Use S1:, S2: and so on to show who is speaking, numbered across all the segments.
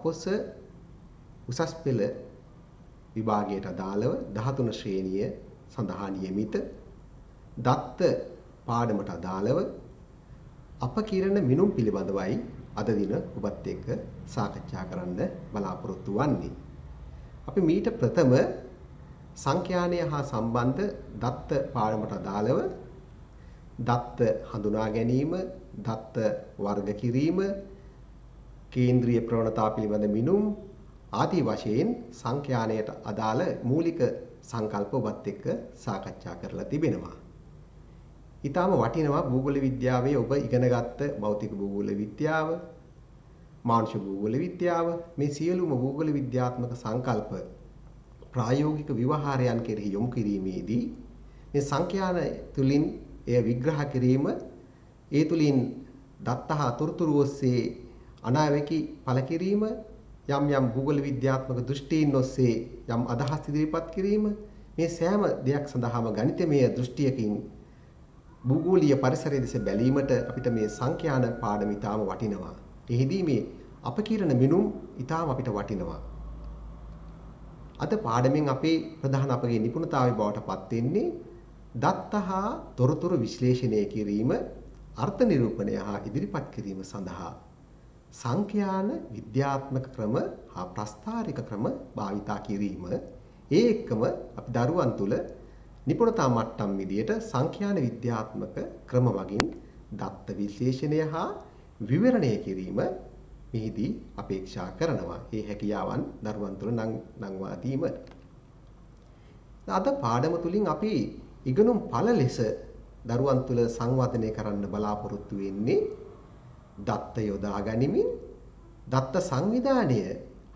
S1: අපොස උසස් පෙළ විභාගයට අදාළව 13 ශ්‍රේණිය සඳහා නියමිත දත්ත පාඩමට අදාළව අපකිරණ මිනුම් පිළිබඳවයි අද දින ඔබත් එක්ක සාකච්ඡා කරන්න බලාපොරොත්තු වෙන්නේ. අපි මීට ප්‍රථම සංඛ්‍යානය හා සම්බන්ධ දත්ත පාඩමට අදාළව දත්ත හඳුනා ගැනීම, දත්ත වර්ග කිරීම, කේන්ද්‍රීය ප්‍රවණතා පිළිබඳ මිනුම් ආදී වශයෙන් සංඛ්‍යානයට අදාළ මූලික සංකල්ප ඔබත් එක්ක සාකච්ඡා කරලා තිබෙනවා. ඊටාම වටිනවා භූගෝල විද්‍යාවේ ඔබ ඉගෙනගත්ත භෞතික භූගෝල විද්‍යාව, මානුෂ භූගෝල විද්‍යාව මේ සියලුම භූගෝල විද්‍යාත්මක සංකල්ප ප්‍රායෝගික විවහාරයන් කෙරෙහි යොමු කිරීමේදී මේ සංඛ්‍යාන තුලින් එය විග්‍රහ කිරීම, ඒ තුලින් දත්ත තොරතුරු ඔස්සේ අනාවැකි පළ කිරීම, යම් යම් භූගෝල විද්‍යාත්මක දෘෂ්ටීන් ඔස්සේ යම් අදහස් ඉදිරිපත් කිරීම, මේ සෑම දෙයක් සඳහාම ගණිතමය දෘෂ්ටියකින් භූගෝලීය පරිසරය දෙස බැලීමට අපිට මේ සංඛ්‍යාන පාඩම ඉතාම වටිනවා. එහිදී මේ අපකිරණ මිනුම් ඉතාම අපිට වටිනවා. අද පාඩමෙන් අපේ ප්‍රධාන අපගේ නිපුණතාවය බවට පත් වෙන්නේ දත්ත හා තොරතුරු විශ්ලේෂණය කිරීම, අර්ථ නිරූපණය හා ඉදිරිපත් කිරීම සඳහා සංඛ්‍යාන විද්‍යාත්මක ක්‍රම හා ප්‍රස්ථාරික ක්‍රම භාවිතා කිරීම. ඒ එක්කම අපි දරුවන් තුළ නිපුණතා මට්ටම් විදියට සංඛ්‍යාන විද්‍යාත්මක ක්‍රම වලින් දත්ත විශ්ලේෂණය හා විවරණය කිරීම මෙහිදී අපේක්ෂා කරනවා. මේ හැකියාවන් දරුවන් තුළ නංවා දීම. අද පාඩම තුලින් අපි ඉගෙනුම් ඵල ලෙස දරුවන් තුළ සංවර්ධනය කරන්න බලාපොරොත්තු වෙන්නේ දත්ත යොදා ගනිමින් දත්ත සංවිධානය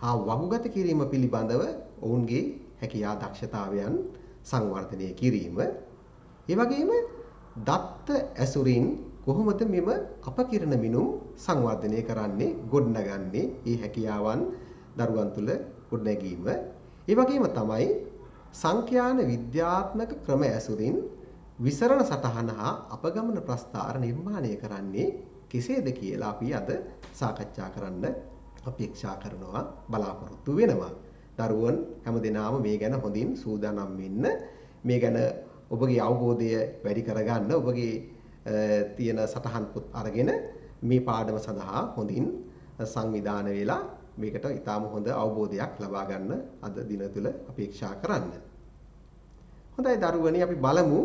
S1: හා වගුගත කිරීම පිළිබඳව ඔවුන්ගේ හැකියා දක්ෂතාවයන් සංවර්ධනය කිරීම. ඒ වගේම දත්ත ඇසුරින් කොහොමද මෙම අපකිරණ මිනුම් සංවර්ධනය කරන්නේ, ගොඩනගන්නේ, මේ හැකියාවන් දරුවන් තුළ ගොඩනැගීම. ඒ වගේම තමයි සංඛ්‍යාන විද්‍යාත්මක ක්‍රම ඇසුරින් විසරණ සටහන හා අපගමන ප්‍රස්ථාර නිර්මාණය කරන්නේ කෙසේද කියලා අපි අද සාකච්ඡා කරන්න අපේක්ෂා කරනවා, බලාපොරොත්තු වෙනවා. දරුවන් හැමදෙනාම මේ ගැන හොඳින් සූදානම් වෙන්න, මේ ගැන ඔබගේ අවබෝධය වැඩි කරගන්න, ඔබගේ තියෙන සටහන් පොත් අරගෙන මේ පාඩම සඳහා හොඳින් සංවිධානය වෙලා මේකට ඊටාම හොඳ අවබෝධයක් ලබා ගන්න අද දින තුල අපේක්ෂා කරන්න. හොඳයි දරුවනි, අපි බලමු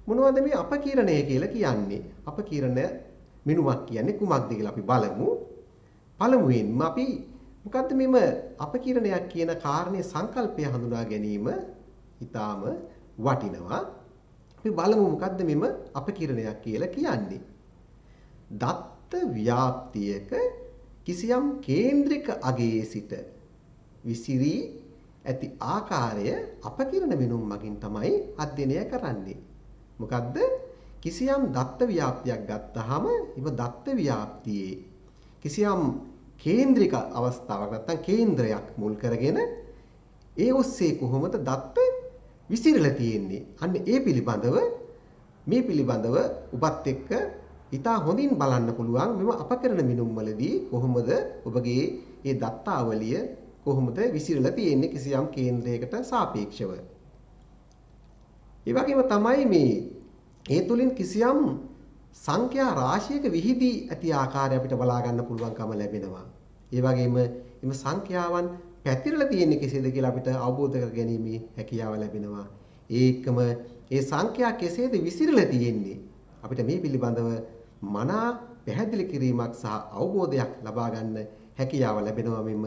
S1: මොනවද මේ අපකිරණය කියලා කියන්නේ. අපකිරණ මිනුමක් කියන්නේ කුමක්ද කියලා අපි බලමු. පළමුවෙන්ම අපි මොකද්ද මෙම අපකිරණයක් කියන කාරණේ සංකල්පය හඳුනා ගැනීම ඊටාම වටිනවා. අපි බලමු මොකද්ද මෙම අපකිරණයක් කියලා කියන්නේ. දත්ත ව්‍යාප්තියක කිසියම් කේන්ද්‍රික අගයේ සිට විසිරී ඇති ආකාරය අපකිරණ මිනුම් මගින් තමයි අධ්‍යයනය කරන්නේ. මොකද්ද? කිසියම් දත්ත ව්‍යාප්තියක් ගත්තාම එම දත්ත ව්‍යාප්තියේ කිසියම් කේන්ද්‍රික අවස්ථාවක් නැත්නම් කේන්ද්‍රයක් මුල් කරගෙන ඒ ඔස්සේ කොහොමද දත්ත විසිරලා තියෙන්නේ. අන්න ඒ පිළිබඳව මේ පිළිබඳව ඔබත් එක්ක ඉතා හොඳින් බලන්න පුළුවන් මෙම අපකිරණ මිනුම් වලදී කොහොමද ඔබගේ මේ දත්තාවලිය කොහොමද විසිරලා තියෙන්නේ කිසියම් කේන්ද්‍රයකට සාපේක්ෂව. ඒ වගේම තමයි මේ ඒ තුලින් කිසියම් සංඛ්‍යා රාශියක විහිදී ඇති ආකාරය අපිට බලා ගන්න පුළුවන්කම ලැබෙනවා. ඒ වගේම එම සංඛ්‍යාවන් පැතිරලා තියෙන්නේ කෙසේද කියලා අපිට අවබෝධ කර ගැනීමේ හැකියාව ලැබෙනවා. ඒකම ඒ සංඛ්‍යා කෙසේද විසිරලා තියෙන්නේ අපිට මේ පිළිබඳව මනා පැහැදිලි කිරීමක් සහ අවබෝධයක් ලබා ගන්න හැකියාව ලැබෙනවා මෙම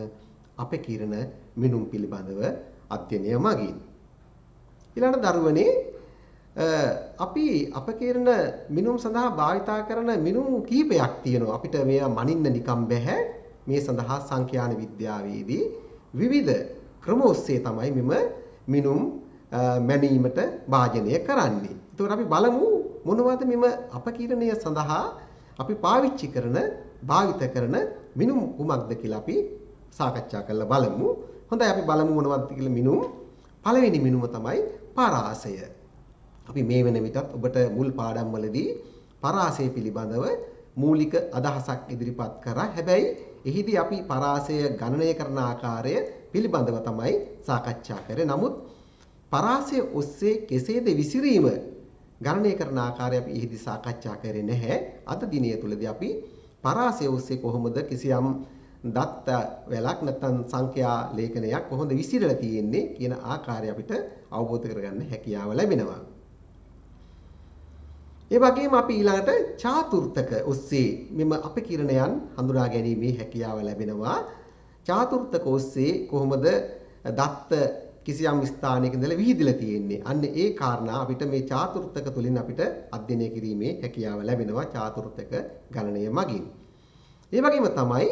S1: අපකිරණ මිනුම් පිළිබඳව අධ්‍යයනය මගින්. ඊළඟ දරුවනේ අපි අපකිරණ මිනුම් සඳහා භාවිතා කරන මිනුම් කීපයක් තියෙනවා. අපිට මේවා මනින්න නිකම් බෑ. මේ සඳහා සංඛ්‍යාන විද්‍යාවේදී විවිධ ක්‍රම ඔස්සේ තමයි මෙම මිනුම් මැනීමට භාජනය කරන්නේ. ඒතකොට අපි බලමු මොනවද මෙම අපකිරණය සඳහා අපි පාවිච්චි කරන, භාවිත කරන මිනුම් කුමක්ද කියලා අපි සාකච්ඡා කරලා බලමු. හොඳයි, අපි බලමු මොනවද කියලා මිනුම්. පළවෙනි මිනුම තමයි පරාසය. අපි මේ වෙන විටත් ඔබට මුල් පාඩම් වලදී පරාසය පිළිබඳව මූලික අදහසක් ඉදිරිපත් කරා. හැබැයි එහිදී අපි පරාසය ගණනය කරන ආකාරය පිළිබඳව තමයි සාකච්ඡා කරේ. නමුත් පරාසය ඔස්සේ කෙසේද විසිරීම ගණනය කරන ආකාරය අපි එහිදී සාකච්ඡා කරේ නැහැ. අද දිනය තුලදී අපි පරාසය ඔස්සේ කොහොමද කිසියම් දත්ත වැලක් නැත්නම් සංඛ්‍යා ලේඛනයක් කොහොමද විසිරලා තියෙන්නේ කියන ආකාරය අපිට අවබෝධ කරගන්න හැකියාව ලැබෙනවා. ඒ වගේම අපි ඊළඟට චාතුර්ථක ඔස්සේ මෙම අපකිරණයන් හඳුනා ගැනීමේ හැකියාව ලැබෙනවා. චාතුර්ථක ඔස්සේ කොහොමද දත්ත කිසියම් ස්ථානයක ඉඳලා විහිදලා තියෙන්නේ. අන්න ඒ කාරණා අපිට මේ චාතුර්ථක තුලින් අපිට අධ්‍යයනය කිරීමේ හැකියාව ලැබෙනවා චාතුර්ථක ගණනය මගින්. ඒ වගේම තමයි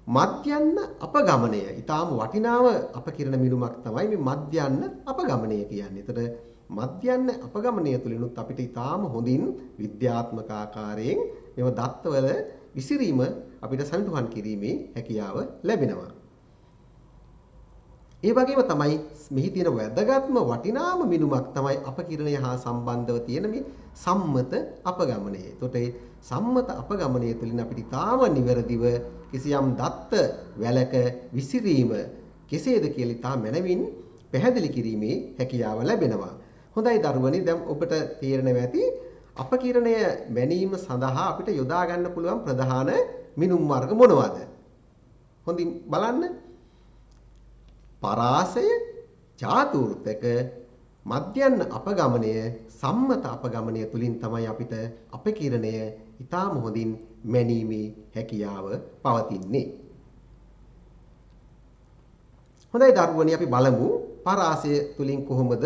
S1: මධ්‍යන්න අපගමනය. ඊටාම වටිනාම අපකිරණ මිනුමක් තමයි මේ මධ්‍යන්න අපගමනය කියන්නේ. ඒතර මධ්‍යන්න අපගමනය තුලිනුත් අපිට ඊටාම හොඳින් විද්‍යාත්මක ආකාරයෙන් මේව දත්තවල විසිරීම අපිට සනිටුහන් කිරීමේ හැකියාව ලැබෙනවා. ඒ වගේම තමයි මෙහි තියෙන වැදගත්ම වටිනාම මිනුමක් තමයි අපකිරණය හා සම්බන්ධව තියෙන මේ සම්මත අපගමනය. එතකොට මේ සම්මත අපගමනය තුළින් අපිට ඊටාම නිවැරදිව කිසියම් දත්ත වැලක විසිරීම කෙසේද කියලා ඊටා මැනවින් පැහැදිලි කිරීමේ හැකියාව ලැබෙනවා. හොඳයි දරුවනි, දැන් ඔබට තේරෙනවා ඇති අපකිරණය මැනීම සඳහා අපිට යොදා ගන්න පුළුවන් ප්‍රධාන මිනුම් වර්ග මොනවාද? හොඳින් බලන්න. පරාසය, චාතුර්ථක, මධ්‍යන්න අපගමනය, සම්මත අපගමනය තුලින් තමයි අපිට අපකිරණය ඊටාම හොඳින් මැනීමේ හැකියාව පවතින්නේ. හොඳයි දරුවනි, අපි බලමු පරාසය තුලින් කොහොමද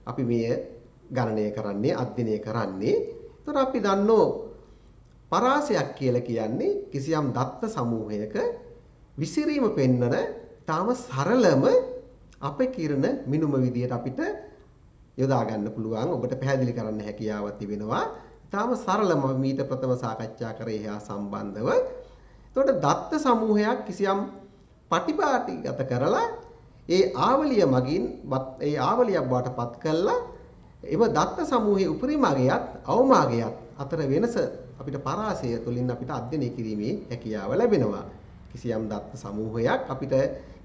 S1: අපි මේ ගණනය කරන්නේ, අධ්‍යයනය කරන්නේ. ඒතර අපි දන්නෝ පරාසයක් කියලා කියන්නේ කිසියම් දත්ත සමූහයක විසිරීම පෙන්වන තාම සරලම අපකිරණ මිනුම විදියට අපිට යොදා ගන්න පුළුවන්. ඔබට පැහැදිලි කරන්න හැකියාවක් තිබෙනවා. තාම සරලම මීට ප්‍රථම සාකච්ඡා කරේ එහා සම්බන්ධව. එතකොට දත්ත සමූහයක් කිසියම් පටිපාටිගත කරලා ඒ ආවලිය මගින් ඒ ආවලියක් බවට පත් කළා එම දත්ත සමූහයේ උපරිමගයත් අවමාගයත් අතර වෙනස අපිට පරාසය තුළින් අපිට අධ්‍යයනය කිරීමේ හැකියාව ලැබෙනවා. කිසියම් දත්ත සමූහයක් අපිට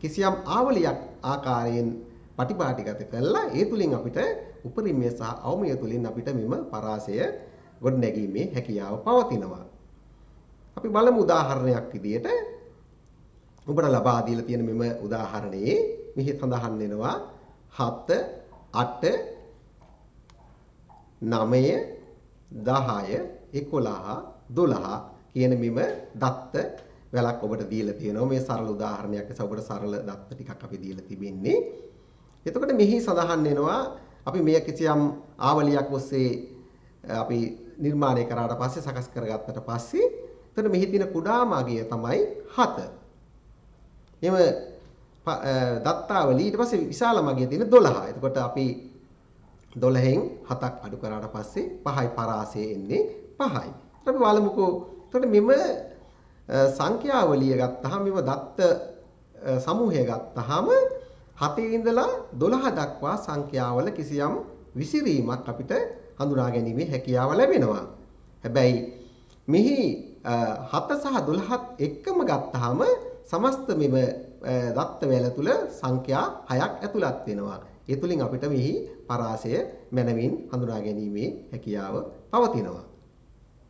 S1: කිසියම් ආවලියක් ආකාරයෙන් පටිපාටිගත කළා ඒ තුලින් අපිට උපරිමය සහ අවමය තුලින් අපිට මෙම පරාසය ගොඩනැගීමේ හැකියාව පවතිනවා. අපි බලමු උදාහරණයක් විදියට ඔබට ලබා දීලා තියෙන මෙම උදාහරණයේ මෙහි සඳහන් වෙනවා 7 8 9 10 11 12 කියන මෙම දත්ත වැලක් ඔබට දීලා තියෙනවා. මේ සරල උදාහරණයක් නිසා ඔබට සරල දත්ත ටිකක් අපි දීලා තිබෙන්නේ. එතකොට මෙහි සඳහන් වෙනවා අපි මේ කිසියම් ආවලියක් ඔස්සේ අපි නිර්මාණය කරාට පස්සේ සකස් කරගත්තට පස්සේ එතකොට මෙහි තියෙන කුඩාම අගය තමයි 7. එම දත්තාවලිය ඊට පස්සේ විශාලම අගය තියෙන 12. එතකොට අපි 12න් 7ක් අඩු කරාට පස්සේ 5යි පරාසය එන්නේ 5යි. අපි බලමුකෝ. එතකොට මෙම සංඛ්‍යාවලිය ගත්තාම මෙව දත්ත සමූහය ගත්තාම 7 ඉඳලා 12 දක්වා සංඛ්‍යාවල කිසියම් විසිරීමක් අපිට හඳුනා ගැනීමේ හැකියාව ලැබෙනවා. හැබැයි මෙහි 7 සහ 12ත් එක්කම ගත්තාම සමස්ත මෙම දත්ත වේල තුල සංඛ්‍යා 6ක් ඇතුළත් වෙනවා. ඒ තුලින් අපිට මෙහි පරාසය මැනවින් හඳුනා ගැනීමේ හැකියාව පවතිනවා.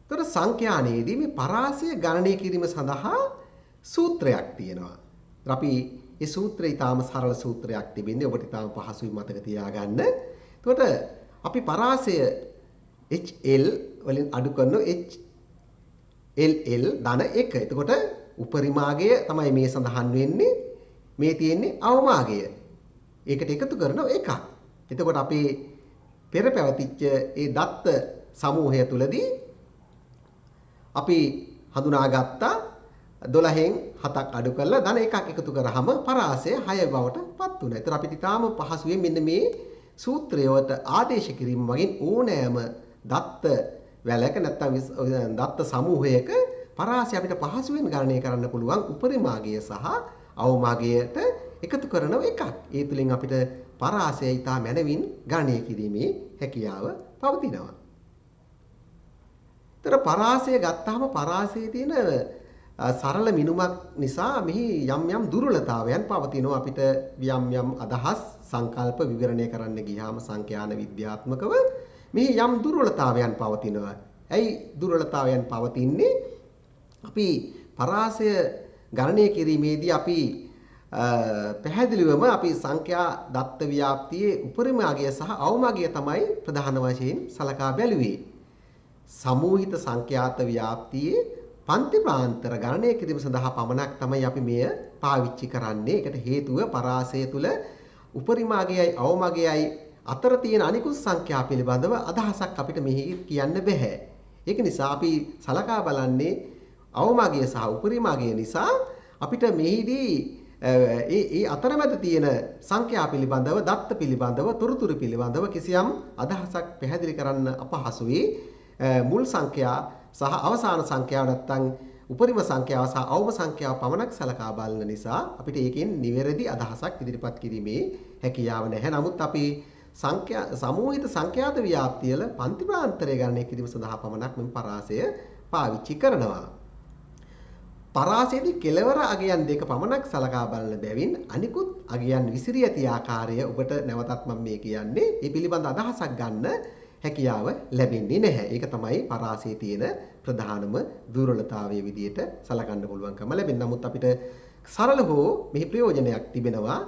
S1: ඒතර සංඛ්‍යානයේදී මේ පරාසය ගණනය කිරීම සඳහා සූත්‍රයක් තියෙනවා. අපි මේ සූත්‍රය ඊටාම සරල සූත්‍රයක් තිබෙන්නේ ඔබට ඊටාම පහසුයි මතක තියාගන්න. එතකොට අපි පරාසය HL වලින් අඩු කරන HLL ධන 1. එතකොට උපරිමාගය තමයි මේ සඳහන් වෙන්නේ. මේ තියෙන්නේ අවමාගය. ඒකට එකතු කරන එකක්. එතකොට අපේ පෙර පැවතිච්ච ඒ දත්ත සමූහය තුලදී අපි හඳුනාගත්තා 12න් 7ක් අඩු කරලා ධන එකක් එකතු කරාම පරාසය 6 බවට පත් වුණා. ඒතර අපිට ඊටාම පහසුවෙන් මෙන්න මේ සූත්‍රයට ආදේශ කිරීම වගින් ඕනෑම දත්ත වැලක නැත්නම් දත්ත සමූහයක පරාසය අපිට පහසුවෙන් ගණනය කරන්න පුළුවන් උපරිමාගය සහ අවමාගයට එකතු කරන එකක්. ඒ තුලින් අපිට පරාසය ඊටා මැනවින් ගණනය කිරීමේ හැකියාව පවතිනවා. ඒතර පරාසය ගත්තාම පරාසයේ තියෙන සරල මිනුමක් නිසා මෙහි යම් දුර්වලතාවයන් පවතිනවා. අපිට යම් අදහස් සංකල්ප විවරණය කරන්න ගියාම සංඛ්‍යාන විද්‍යාත්මකව මෙහි යම් දුර්වලතාවයන් පවතිනවා. ඇයි දුර්වලතාවයන් පවතින්නේ? අපි පරාසය ගණනය කිරීමේදී අපි පැහැදිලිවම අපි සංඛ්‍යා දත්ත ව්‍යාප්තියේ උපරිම අගය සහ අවම අගය තමයි ප්‍රධාන වශයෙන් සලකා බැලුවේ. සමූහිත සංඛ්‍යාත ව්‍යාප්තියේ පන්ති ප්‍රාන්තර ගණනය කිරීම සඳහා පමණක් තමයි අපි මෙය පාවිච්චි කරන්නේ. ඒකට හේතුව පරාසය තුල උපරිම අගයයි අවම අගයයි අතර තියෙන අනිකුත් සංඛ්‍යා පිළිබඳව අදහසක් අපිට මෙහි කියන්න බෑ. ඒක නිසා අපි සලකා බලන්නේ අවම අගය සහ උපරිම අගය නිසා අපිට මෙහිදී ඒ අතරමැද තියෙන සංඛ්‍යා පිළිබඳව දත්ත පිළිබඳව තොරතුරු පිළිබඳව කිසියම් අදහසක් පැහැදිලි කරන්න අපහසුයි. මුල් සංඛ්‍යා සහ අවසාන සංඛ්‍යාව නැත්තම් උපරිම සංඛ්‍යාව සහ අවම සංඛ්‍යාව පමණක් සලකා බලන නිසා අපිට ඒකෙන් නිවැරදි අදහසක් ඉදිරිපත් කිරීමේ හැකියාව නැහැ. නමුත් අපි සමූහිත සංඛ්‍යාත ව්‍යාප්තිය වල පන්ති ප්‍රාන්තරය ගණනය කිරීම සඳහා පමණක් මෙම පරාසය පාවිච්චි කරනවා. පරාසයේදී කෙලවර අගයන් දෙක පමණක් සලකා බලන බැවින් අනිකුත් අගයන් විසිරී ඇති ආකාරය ඔබට නැවතත් මම මේ කියන්නේ ඒ පිළිබඳ අදහසක් ගන්න හැකියාව ලැබෙන්නේ නැහැ. ඒක තමයි පරාසයේ තියෙන ප්‍රධානම දුර්වලතාවය විදියට සලකන්න පුළුවන්කම ලැබෙන. නමුත් අපිට සරල හෝ මෙහි ප්‍රයෝජනයක් තිබෙනවා.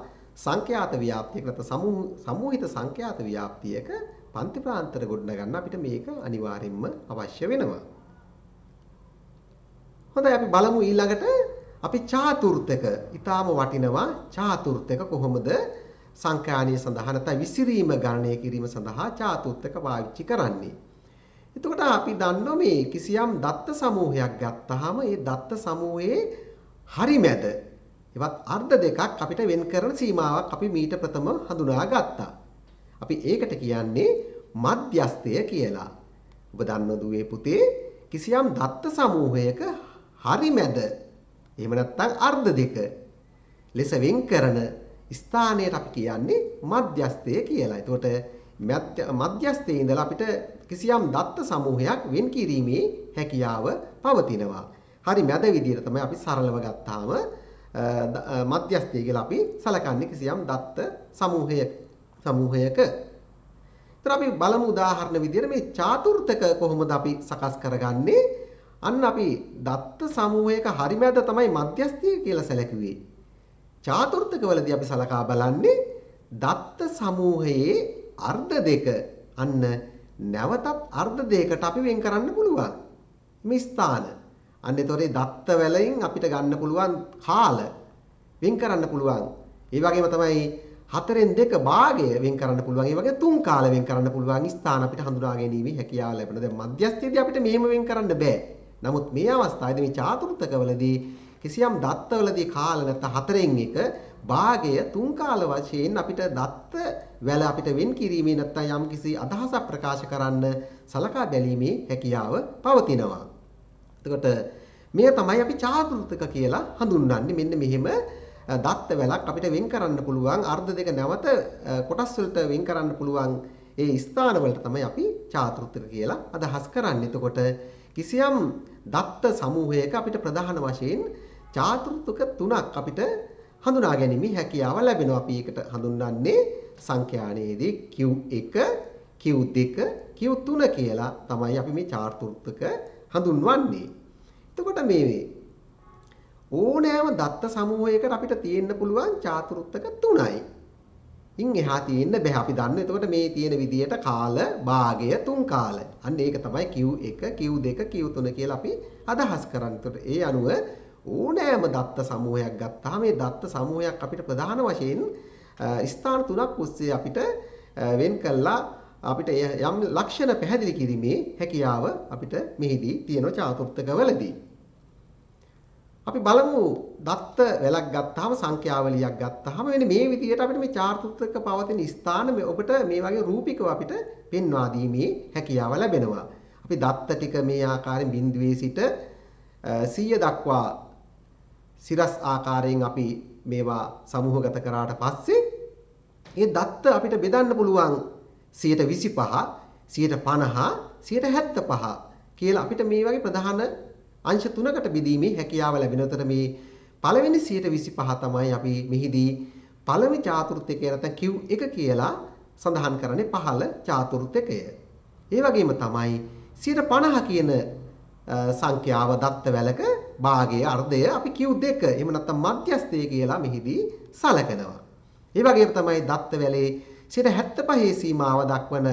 S1: සංඛ්‍යාත ව්‍යාප්තියක නැත්නම් සමූහිත සංඛ්‍යාත ව්‍යාප්තියක පන්ති ප්‍රාන්තර ගොඩනගන්න අපිට මේක අනිවාර්යයෙන්ම අවශ්‍ය වෙනවා. හොඳයි අපි බලමු ඊළඟට අපි චාතුර්ථක ඊටාම වටිනවා චාතුර්ථක කොහොමද සංඛ්‍යානීය සඳහා නැත්නම් විසිරීම ගණනය කිරීම සඳහා චාතුර්ථක පාවිච්චි කරන්නේ. එතකොට අපි දන්නවා මේ කිසියම් දත්ත සමූහයක් ගත්තාම ඒ දත්ත සමූහයේ හරි මැද එවත් අර්ධ දෙකක් අපිට වෙන් කරන සීමාවක් අපි මීට ප්‍රථම හඳුනා ගත්තා. අපි ඒකට කියන්නේ මධ්‍යස්ථය කියලා. ඔබ දන්නවද දුවේ පුතේ කිසියම් දත්ත සමූහයක හරි මැද එහෙම නැත්නම් අර්ධ දෙක ලෙස වෙන් කරන ස්ථානයට අපි කියන්නේ මධ්‍යස්ථය කියලා. එතකොට මධ්‍යස්ථයේ ඉඳලා අපිට කිසියම් දත්ත සමූහයක් වෙන් කිරීමේ හැකියාව පවතිනවා. හරි මැද විදිහට තමයි අපි සරලව ගත්තාම මධ්‍යස්ථය කියලා අපි සලකන්නේ කිසියම් දත්ත සමූහයක. ඒතර අපි බලමු උදාහරණ විදිහට මේ චාතුර්ථක කොහොමද අපි සකස් කරගන්නේ? අන්න අපි දත්ත සමූහයක හරි මැද තමයි මධ්‍යස්ථය කියලා සැලකුවේ. චාතුර්ථකවලදී අපි සලකා බලන්නේ දත්ත සමූහයේ අර්ධ දෙක අන්න නැවතත් අර්ධ දෙකකට අපි වෙන් කරන්න පුළුවන් මේ ස්ථාන. අන්න ඒතොරේ දත්ත වලින් අපිට ගන්න පුළුවන් කාල වෙන් කරන්න පුළුවන්. ඒ වගේම තමයි 4/2 භාගය වෙන් කරන්න පුළුවන්. ඒ වගේ 3 කාල වෙන් කරන්න පුළුවන් ස්ථාන අපිට හඳුනා ගැනීමේ හැකියාව ලැබෙනවා. දැන් මධ්‍යස්ථයේදී අපිට මෙහෙම වෙන් කරන්න බෑ. නමුත් මේ අවස්ථාවේදී මේ චාතුර්ථකවලදී කිසියම් දත්තවලදී කාල නැත්නම් 4/1 භාගය 3 කාල වශයෙන් අපිට දත්ත වැල අපිට වෙන් කිරීමේ නැත්නම් යම්කිසි අදහසක් ප්‍රකාශ කරන්න සලකා බැලීමේ හැකියාව පවතිනවා. එතකොට මේ තමයි අපි චාතුර්ථක කියලා හඳුන්වන්නේ. මෙන්න මෙහෙම දත්ත වැලක් අපිට වෙන් කරන්න පුළුවන් අර්ධ දෙක නැවත කොටස් වලට වෙන් කරන්න පුළුවන් ඒ ස්ථාන වලට තමයි අපි චාතුර්ථක කියලා අදහස් කරන්නේ. එතකොට කිසියම් දත්ත සමූහයක අපිට ප්‍රධාන වශයෙන් චාතුර්ථක තුනක් අපිට හඳුනා ගැනීමේ හැකියාව ලැබෙනවා. අපි ඒකට හඳුන්වන්නේ සංඛ්‍යානයේදී Q1, Q2, Q3 කියලා තමයි අපි මේ චාතුර්ථක හඳුන්වන්නේ. එතකොට මේ ඕනෑම දත්ත සමූහයකට අපිට තියෙන්න පුළුවන් චාතුර්ථක 3යි. ඉන් එහා තියෙන්න බෑ. අපි දන්න. එතකොට මේ තියෙන විදියට කාල භාගය 3 කාල. අන්න ඒක තමයි Q1, Q2, Q3 කියලා අපි අදහස් කරන්නේ. එතකොට ඒ අනුව ඕනෑම දත්ත සමූහයක් ගත්තාම මේ දත්ත සමූහයක් අපිට ප්‍රධාන වශයෙන් ස්ථාන 3ක් ඔස්සේ අපිට වෙන් කළා අපිට යම් ලක්ෂණ පැහැදිලි කිරීමේ හැකියාව අපිට මෙහිදී තියෙන චාතුර්ථකවලදී. අපි බලමු දත්ත වැලක් ගත්තාම සංඛ්‍යාවලියක් ගත්තාම මෙන්න මේ විදිහට අපිට මේ චාතුර්ථක පවතින ස්ථාන ඔබට මේ වගේ රූපිකව අපිට පෙන්වා දීමේ හැකියාව ලැබෙනවා. අපි දත්ත ටික මේ ආකාරයෙන් බිඳුවේ සිට 100 දක්වා සිරස් ආකාරයෙන් අපි මේවා සමූහගත කරාට පස්සේ මේ දත්ත අපිට බෙදන්න පුළුවන් 125, 150, 175 කියලා අපිට මේ වගේ ප්‍රධාන අංශ 3කට බෙදීමේ හැකියාව ලැබෙනතර මේ පළවෙනි 125 තමයි අපි මෙහිදී පළවෙනි චාතුර්ථකය නැත්නම් Q1 කියලා සඳහන් කරන්නේ පහළ චාතුර්ථකය. ඒ වගේම තමයි 50 කියන සංඛ්‍යාව දත්ත වැලක භාගයේ අර්ධය අපි Q2 එහෙම නැත්නම් මධ්‍යස්ථය කියලා මෙහිදී සලකනවා. ඒ වගේම තමයි දත්ත වැලේ 75 සීමාව දක්වන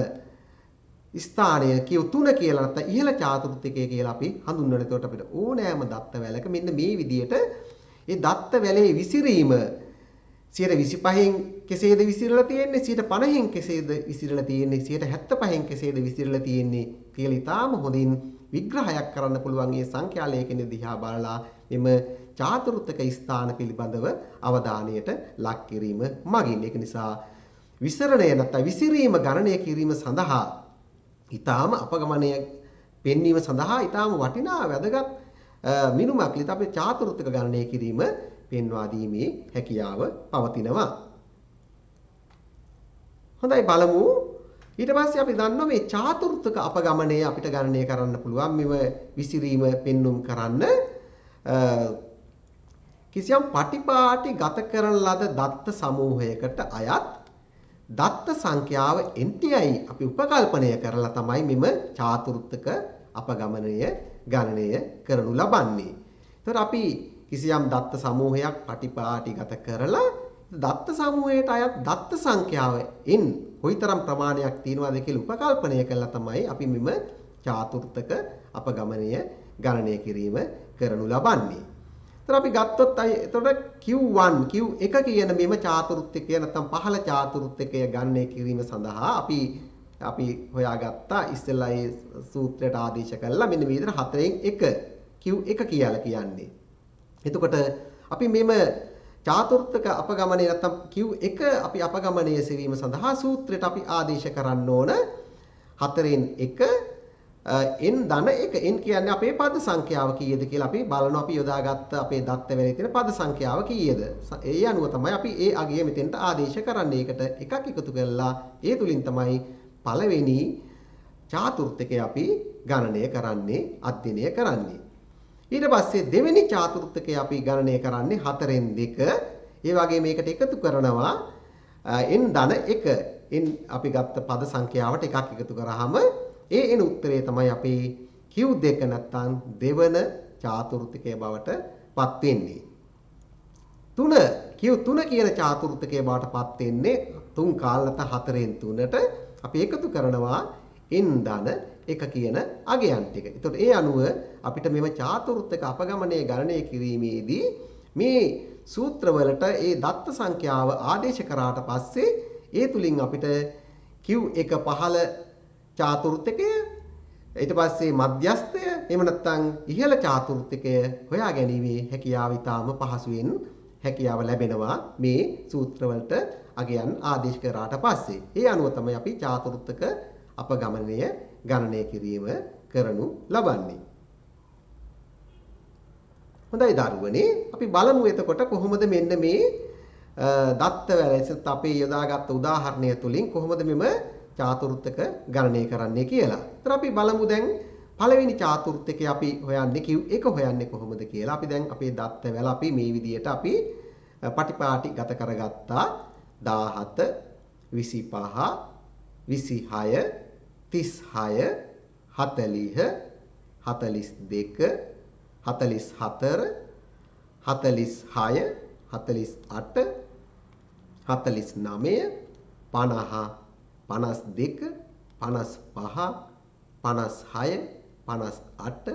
S1: ස්ථානය Q3 කියලා නැත්නම් ඉහළ චාතුර්ථකය කියලා අපි හඳුන්වන. එතකොට අපිට ඕනෑම දත්ත වැලක මෙන්න මේ විදියට ඒ දත්ත වැලේ විසිරීම 25න් කෙසේද විසිරලා තියෙන්නේ 50න් කෙසේද විසිරලා තියෙන්නේ 75න් කෙසේද විසිරලා තියෙන්නේ කියලා ඊටාම හොඳින් විග්‍රහයක් කරන්න පුළුවන් මේ සංඛ්‍යා ලේඛනය දිහා බලලා මෙම චාතුර්ථක ස්ථාන පිළිබඳව අවධානයට ලක් කිරීම මගින්. ඒක නිසා විසරණය නැත්නම් විසිරීම ගණනය කිරීම සඳහා ඊටාම අපගමනය පෙන්වීම සඳහා ඊටාම වටිනා වැදගත් මිනුමක් ලෙස අපේ චාතුර්ථක ගණනය කිරීම පෙන්වා දීමේ හැකියාව පවතිනවා. හොඳයි බලමු. ඊට පස්සේ අපි දන්නවා මේ චාතුර්ථක අපගමනය අපිට ගණනය කරන්න පුළුවන් මෙව විසිරීම පෙන්눔 කරන්න කිසියම් පටිපාටි ගත කරන ලද දත්ත සමූහයකට අයත් දත්ත සංඛ්‍යාව NTI අපි උපකල්පනය කරලා තමයි මෙම චාතුර්ථක අපගමනය ගණනය කරනු ලබන්නේ. ඒතර අපි කිසියම් දත්ත සමූහයක් පටිපාටි ගත කරලා දත්ත සමූහයට අයත් දත්ත සංඛ්‍යාව n කොයිතරම් ප්‍රමාණයක් තියෙනවද කියලා උපකල්පනය කළා තමයි අපි මෙම චාතුර්ථක අපගමනය ගණනය කිරීම කරනු ලබන්නේ. එතන අපි ගත්තොත් එතකොට Q1 Q1 කියන මෙම චාතුර්ථකය නැත්නම් පහළ චාතුර්ථකය ගණනය කිරීම සඳහා අපි හොයාගත්තා ඉස්සෙල්ලා ඒ සූත්‍රයට ආදේශ කළා මෙන්න මේ විදිහට 4න් 1 Q1 කියලා කියන්නේ. එතකොට අපි මෙම චාතුර්ථක අපගමනය නැත්නම් Q1 අපි අපගමනය සෙවීම සඳහා සූත්‍රයට අපි ආදේශ කරන්න ඕන 4න් 1 n ධන 1 n කියන්නේ අපේ පද සංඛ්‍යාව කීයද කියලා අපි බලනවා. අපි යොදාගත්ත අපේ දත්ත වැලේ තියෙන පද සංඛ්‍යාව කීයද? ඒ අනුව තමයි අපි ඒ අගය මෙතෙන්ට ආදේශ කරන්නේ. ඒකට එකක් එකතු කරලා ඒ තුලින් තමයි පළවෙනි චාතුර්ථකය අපි ගණනය කරන්නේ අධ්‍යයනය කරන්නේ. ඊට පස්සේ දෙවෙනි චාතුර්ථකය අපි ගණනය කරන්නේ 4න් 2. ඒ වගේ මේකට එකතු කරනවා n ධන 1 n අපි ගත්ත පද සංඛ්‍යාවට එකක් එකතු කරාම ඒ එන උත්තරේ තමයි අපේ Q2 නැත්නම් දෙවන චාතුර්ථකය බවට පත් වෙන්නේ. 3 Q3 කියන චාතුර්ථකය බවට පත් වෙන්නේ 3 කාලත 4න් 3ට අපි එකතු කරනවා n ධන 1 කියන අගයන් ටික. එතකොට ඒ අනුව අපිට මෙව චාතුර්ථක අපගමනය ගණනය කිරීමේදී මේ සූත්‍රවලට ඒ දත්ත සංඛ්‍යාව ආදේශ කරාට පස්සේ ඒ තුලින් අපිට Q1 පහළ චාතුර්ථකය ඊට පස්සේ මධ්‍යස්ථය එහෙම නැත්නම් ඉහළ චාතුර්ථකය හොයා ගැනීමේ හැකියාව ඊටාම පහසුවෙන් හැකියාව ලැබෙනවා මේ සූත්‍රවලට අගයන් ආදේශ කරාට පස්සේ. ඒ අනුව තමයි අපි චාතුර්ථක අපගමනය ගණනය කිරීම කරනු ලබන්නේ. හොඳයි දරුවනේ අපි බලමු එතකොට කොහොමද මෙන්න මේ දත්ත වැලෙසත් අපේ යොදාගත් උදාහරණය තුලින් කොහොමද මෙම චාතුර්ථක ගණනය කරන්නේ කියලා. ඒතර අපි බලමු දැන් පළවෙනි චාතුර්ථකය අපි හොයන්නේ Q1 හොයන්නේ කොහොමද කියලා. අපි දැන් අපේ දත්ත වැල අපි මේ විදියට අපි පටිපාටි ගත කරගත්තා 17 25 26 36 40 42 44 46 48 49 50 52 55 56 58 60 65 66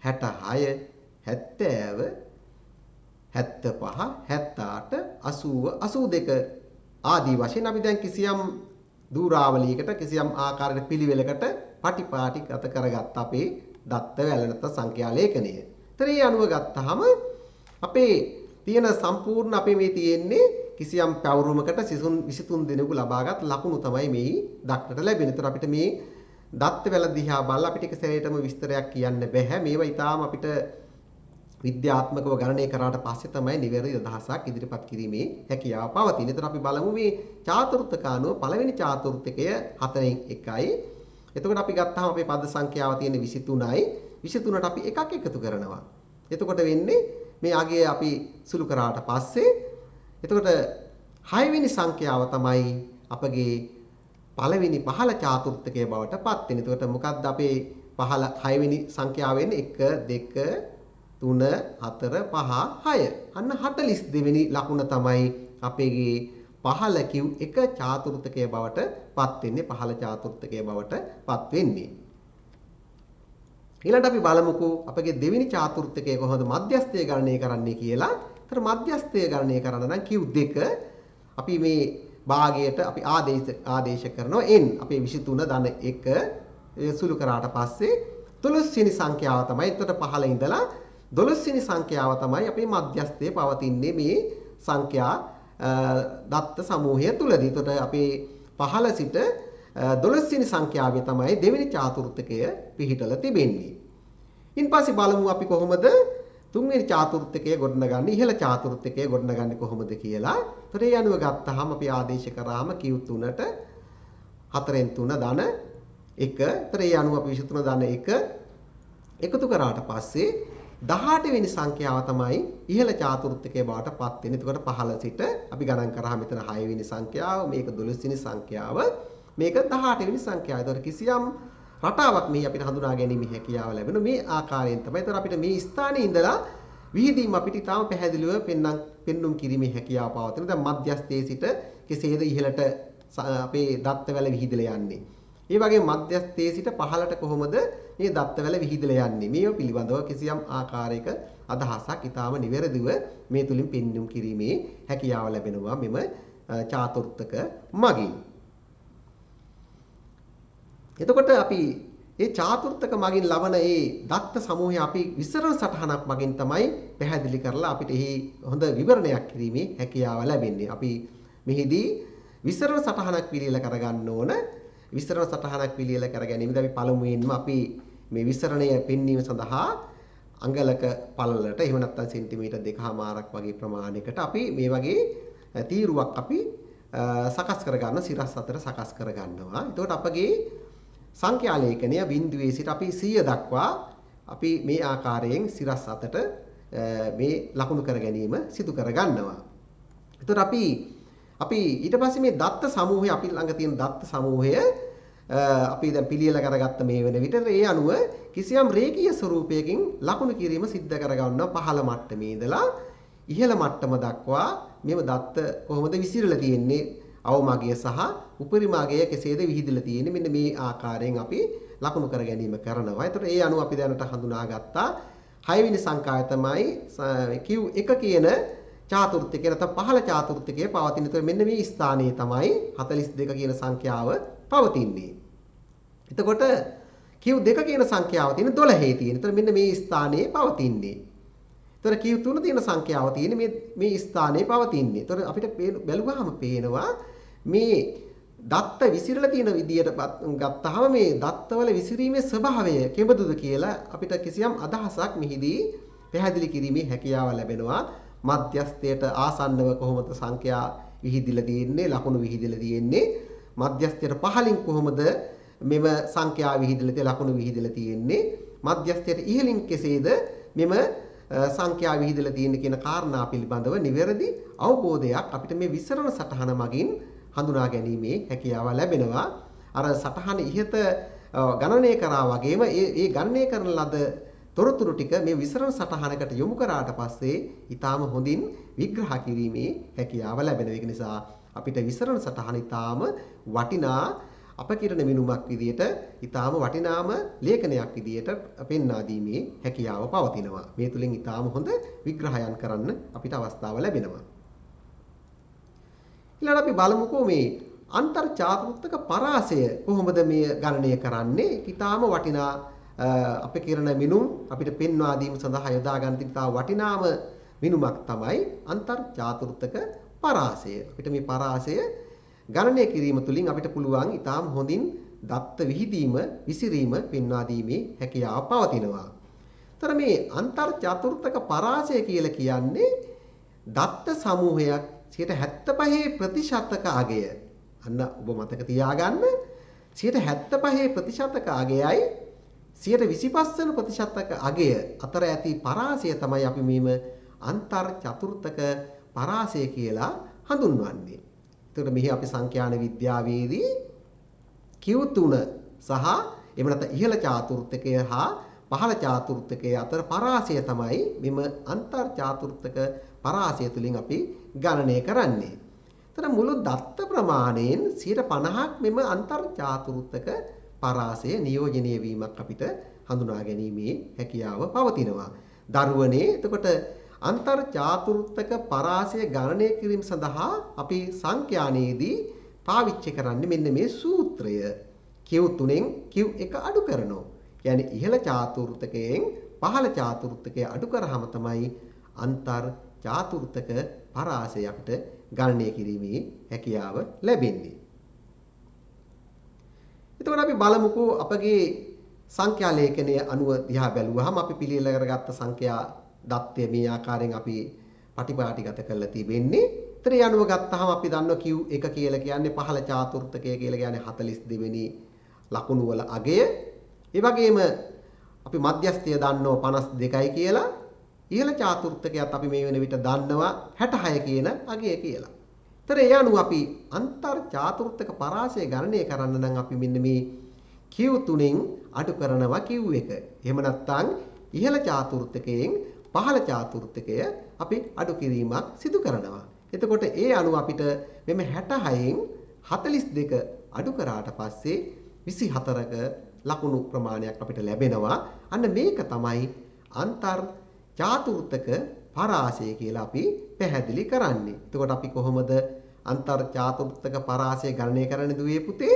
S1: 70 75 78 80 82 ආදී වශයෙන් අපි දැන් කිසියම් දූරාවලියකට කිසියම් ආකාරයකට පිළිවෙලකට පටිපාටි ගත කරගත්ත අපේ දත්ත වැල නැත්නම් සංඛ්‍යා ලේඛනය. ඒතර ඒ අනුව ගත්තාම අපේ තියෙන සම්පූර්ණ අපේ මේ තියෙන්නේ කිසියම් පැවරුමකට 23 දිනක ලබාගත් ලකුණු තමයි මේ දක්නට ලැබෙන්නේ. ඒතර අපිට මේ දත්ත වැල දිහා බලලා අපිට එක සැරේටම විස්තරයක් කියන්න බෑ. මේවා ඊටාම අපිට විද්‍යාත්මකව ගණනය කරාට පස්සේ තමයි නිවැරදි අදහසක් ඉදිරිපත් කිරීමේ හැකියාව පවතින. ඒතර අපි බලමු මේ චාතුර්ථක අනුව පළවෙනි චාතුර්ථකය 4න් 1යි එතකොට අපි ගත්තාම අපේ පද සංඛ්‍යාව තියෙන්නේ 23යි. 23ට අපි එකක් එකතු කරනවා. එතකොට වෙන්නේ මේ අගය අපි සුළු කරාට පස්සේ එතකොට 6 වෙනි සංඛ්‍යාව තමයි අපගේ පළවෙනි පහළ චාතුර්ථකයේ බවට පත් වෙන්නේ. එතකොට මොකක්ද අපේ පහළ 6 වෙනි සංඛ්‍යාව වෙන්නේ 1 2 3 4 5 6. අන්න 42 වෙනි ලකුණ තමයි අපේගේ පහළ කිව් එක චාතුර්ථකයේ බවට පත් වෙන්නේ. පහළ චාතුර්ථකයේ බවට පත් වෙන්නේ. ඊළඟට අපි බලමුකෝ අපගේ දෙවෙනි චාතුර්ථකය කොහොමද මධ්‍යස්ථය ගණනය කරන්නේ කියලා. ඒතර මධ්‍යස්ථය ගණනය කරන්න නම් Q2 අපි මේ භාගයට අපි ආදේශ කරනවා n අපේ 23 ධන 1 සුළු කරාට පස්සේ 12 වෙනි සංඛ්‍යාව තමයි එතකොට පහළ ඉඳලා 12 වෙනි සංඛ්‍යාව තමයි අපේ මධ්‍යස්ථයේ පවතින්නේ මේ සංඛ්‍යා දත්ත සමූහය තුලදී. එතකොට අපේ පහළ සිට 12 වෙනි සංඛ්‍යාවේ තමයි දෙවෙනි චාතුර්ථකය පිහිටලා තිබෙන්නේ. ඉන්පස්සේ බලමු අපි කොහොමද තුන්වෙනි චාතුර්ථකය ගොඩනගන්නේ ඉහළ චාතුර්ථකය ගොඩනගන්නේ කොහොමද කියලා. ඒතර ඒ අනුව ගත්තාම අපි ආදේශ කරාම Q3ට 4න් 3 ධන 1. ඒතර ඒ අනුව අපි 23 ධන 1 එකතු කරාට පස්සේ 18 වෙනි සංඛ්‍යාව තමයි ඉහළ චාතුර්ථකයේ බවට පත් වෙන්නේ. එතකොට පහළ සිට අපි ගණන් කරාම මෙතන 6 වෙනි සංඛ්‍යාව, මේක 12 වෙනි සංඛ්‍යාව, මේක 18 වෙනි සංඛ්‍යාව. ඒතකොට කිසියම් රටාවක් මෙහි අපිට හඳුනා ගැනීමේ හැකියාව ලැබෙන මේ ආකාරයෙන් තමයි. ඒතකොට අපිට මේ ස්ථානයේ ඉඳලා විහිදීම අපිට ඉතාම පැහැදිලිව පෙන්눔 කිරීමේ හැකියාව පවතින. දැන් මධ්‍යස්ථයේ සිට කෙසේද ඉහළට අපේ දත්තවැල විහිදලා යන්නේ. ඒ වගේම මධ්‍යස්ථයේ සිට පහළට කොහොමද මේ දත්තවැල විහිදලා යන්නේ. මේව පිළිබඳව කිසියම් ආකාරයක අදහසක් ඉතාම නිවැරදිව මේ තුලින් පෙන්눔 කිරීමේ හැකියාව ලැබෙනවා මෙම චාතුර්ථක මගින්. එතකොට අපි මේ චාතුර්ථක මගින් ලබන මේ දත්ත සමූහය අපි විසරණ සටහනක් මගින් තමයි පැහැදිලි කරලා අපිට එහි හොඳ විවරණයක් කිරීමේ හැකියාව ලැබෙන්නේ. අපි මෙහිදී විසරණ සටහනක් පිළියෙල කරගන්න ඕන. විසරණ සටහනක් පිළියෙල කර ගැනීමදී අපි පළමුවෙන්ම අපි මේ විසරණය පෙන්වීම සඳහා අඟලක පළලට එහෙම නැත්නම් සෙන්ටිමීටර් 2.5ක් වගේ ප්‍රමාණයකට අපි මේ වගේ තීරුවක් අපි සකස් කරගන්න සිරස් අතර සකස් කරගන්නවා. එතකොට අපගේ සංඛ්‍යා ලේඛනය බිඳුවේ සිට අපි 100 දක්වා අපි මේ ආකාරයෙන් සිරස් අතට මේ ලකුණු කර ගැනීම සිදු කර ගන්නවා. එතකොට අපි ඊට පස්සේ මේ දත්ත සමූහය අපි ළඟ තියෙන දත්ත සමූහය අපි දැන් පිළියෙල කරගත්ත මේ වෙන විට ඒ අනුව කිසියම් රේඛීය ස්වරූපයකින් ලකුණු කිරීම සිද්ධ කර ගන්නවා. පහළ මට්ටමේ ඉඳලා ඉහළ මට්ටම දක්වා මේව දත්ත කොහොමද විසිරලා තියෙන්නේ, අවමගය සහ උපරිමගය කෙසේද විහිදලා තියෙන්නේ, මෙන්න මේ ආකාරයෙන් අපි ලකුණු කර ගැනීම කරනවා. ඒතර ඒ අනුව අපි දැනට හඳුනාගත්තා 6 වෙනි සංඛ්‍යාව තමයි Q1 කියන චාතුර්ථකය නැත්නම් පහළ චාතුර්ථකයේ පවතින. ඒතර මෙන්න මේ ස්ථානයේ තමයි 42 කියන සංඛ්‍යාව පවතින්නේ. එතකොට Q2 කියන සංඛ්‍යාව තියෙන 12 තියෙන. ඒතර මෙන්න මේ ස්ථානයේ පවතින්නේ. ඒතර Q3 තියෙන සංඛ්‍යාව තියෙන මේ ස්ථානයේ පවතින්නේ. ඒතර අපිට බැලුවාම පේනවා මේ දත්ත විසිරලා තියෙන විදියට ගත්තාම මේ දත්තවල විසිරීමේ ස්වභාවය කෙබඳුද කියලා අපිට කිසියම් අදහසක් මෙහිදී පැහැදිලි කිරීමේ හැකියාව ලැබෙනවා. මධ්‍යස්ථයට ආසන්නව කොහොමද සංඛ්‍යා විහිදිලා තියෙන්නේ, ලකුණු විහිදිලා තියෙන්නේ, මධ්‍යස්ථයට පහලින් කොහොමද මෙම සංඛ්‍යා විහිදිලා තියෙන්නේ, ලකුණු විහිදිලා තියෙන්නේ, මධ්‍යස්ථයට ඉහළින් කෙසේද මෙම සංඛ්‍යා විහිදලා තියෙන කියන කාරණා පිළිබඳව නිවැරදි අවබෝධයක් අපිට මේ විසරණ සටහන මගින් හඳුනා ගැනීමේ හැකියාව ලැබෙනවා. අර සටහන ඉහත ගණනය කරා වගේම ඒ ගණනය කරන ලද තොරතුරු ටික මේ විසරණ සටහනකට යොමු කරාට පස්සේ ඊටාම හොඳින් විග්‍රහ කිරීමේ හැකියාව ලැබෙනවා. ඒක නිසා අපිට විසරණ සටහන ඊටාම වටිනා අපකිරණ මිනුමක් විදියට ඊටාම වටිනාම ලේඛනයක් විදියට පෙන්වා දීමේ හැකියාව පවතිනවා. මේ තුලින් ඊටාම හොඳ විග්‍රහයන් කරන්න අපිට අවස්ථාව ලැබෙනවා. ඊළඟට අපි බලමුකෝ මේ අන්තර් චාතුර්ථක පරාසය කොහොමද මේ ගණනය කරන්නේ? ඊටාම වටිනා අපකිරණ මිනුම් අපිට පෙන්වා දීම සඳහා යොදා ගන්න ඊටාම වටිනාම මිනුමක් තමයි අන්තර් චාතුර්ථක පරාසය. අපිට මේ පරාසය ගණනය කිරීම තුළින් අපිට පුළුවන් ඊටාම හොඳින් දත්ත විහිදීම විසිරීම පෙන්වා දීමේ හැකියාව පවතිනවා. ତර මේ අන්තර් චතුර්ථක පරාසය කියලා කියන්නේ දත්ත සමූහයක් 75% අගය. අන්න ඔබ මතක තියාගන්න 75% අගයයි 25% අගය අතර ඇති පරාසය තමයි අපි මේම අන්තර් චතුර්ථක පරාසය කියලා හඳුන්වන්නේ. එතකොට මෙහි අපි සංඛ්‍යාන විද්‍යාවේදී Q3 සහ එහෙම නැත්නම් ඉහළ චාතුර්ථකය හා පහළ චාතුර්ථකයේ අතර පරාසය තමයි මෙම අන්තර් චාතුර්ථක පරාසය තුලින් අපි ගණනය කරන්නේ. එතන මුළු දත්ත ප්‍රමාණයෙන් 50%ක් මෙම අන්තර් චාතුර්ථක පරාසය නියෝජනය වීමක් අපිට හඳුනා ගැනීමේ හැකියාව පවතිනවා. දරුවනේ එතකොට අන්තර් චාතුර්ථක පරාසය ගණනය කිරීම සඳහා අපි සංඛ්‍යානයේදී පාවිච්චි කරන්නේ මෙන්න මේ සූත්‍රය. Q3න් Q1 අඩු කරනවා. කියන්නේ ඉහළ චාතුර්ථකයෙන් පහළ චාතුර්ථකය අඩු කරාම තමයි අන්තර් චාතුර්ථක පරාසය අපිට ගණනය කිරීමේ හැකියාව ලැබෙන්නේ. එතකොට අපි බලමුකෝ අපගේ සංඛ්‍යා ලේඛනය අනුව දිහා බැලුවාම අපි පිළියෙල කරගත්ත සංඛ්‍යා දත්තය මේ ආකාරයෙන් අපි පටිපාටිගත කරලා තිබෙන්නේ. ඒතර ඒ අනුව ගත්තාම අපි දන්නවා Q1 කියලා කියන්නේ පහළ චාතුර්ථකය කියලා කියන්නේ 42 වෙනි ලකුණු වල අගය. ඒ වගේම අපි මධ්‍යස්ථය දන්නවා 52යි කියලා. ඉහළ චාතුර්ථකයත් අපි මේ වෙන විට දන්නවා 66 කියන අගය කියලා. ඒතර ඒ අනුව අපි අන්තර් චාතුර්ථක පරාසය ගණනය කරන්න නම් අපි මෙන්න මේ Q3න් අඩු කරනවා Q1. එහෙම නැත්නම් ඉහළ චාතුර්ථකයෙන් පහළ චාතුර්ථකය අපි අඩු කිරීමක් සිදු කරනවා. එතකොට ඒ අනුව අපිට මෙම 66න් 42 අඩු කරාට පස්සේ 24ක ලකුණු ප්‍රමාණයක් අපිට ලැබෙනවා. අන්න මේක තමයි අන්තර් චාතුර්ථක පරාසය කියලා අපි පැහැදිලි කරන්නේ. එතකොට අපි කොහොමද අන්තර් චාතුර්ථක පරාසය ගණනය කරන්නේ දුවේ පුතේ?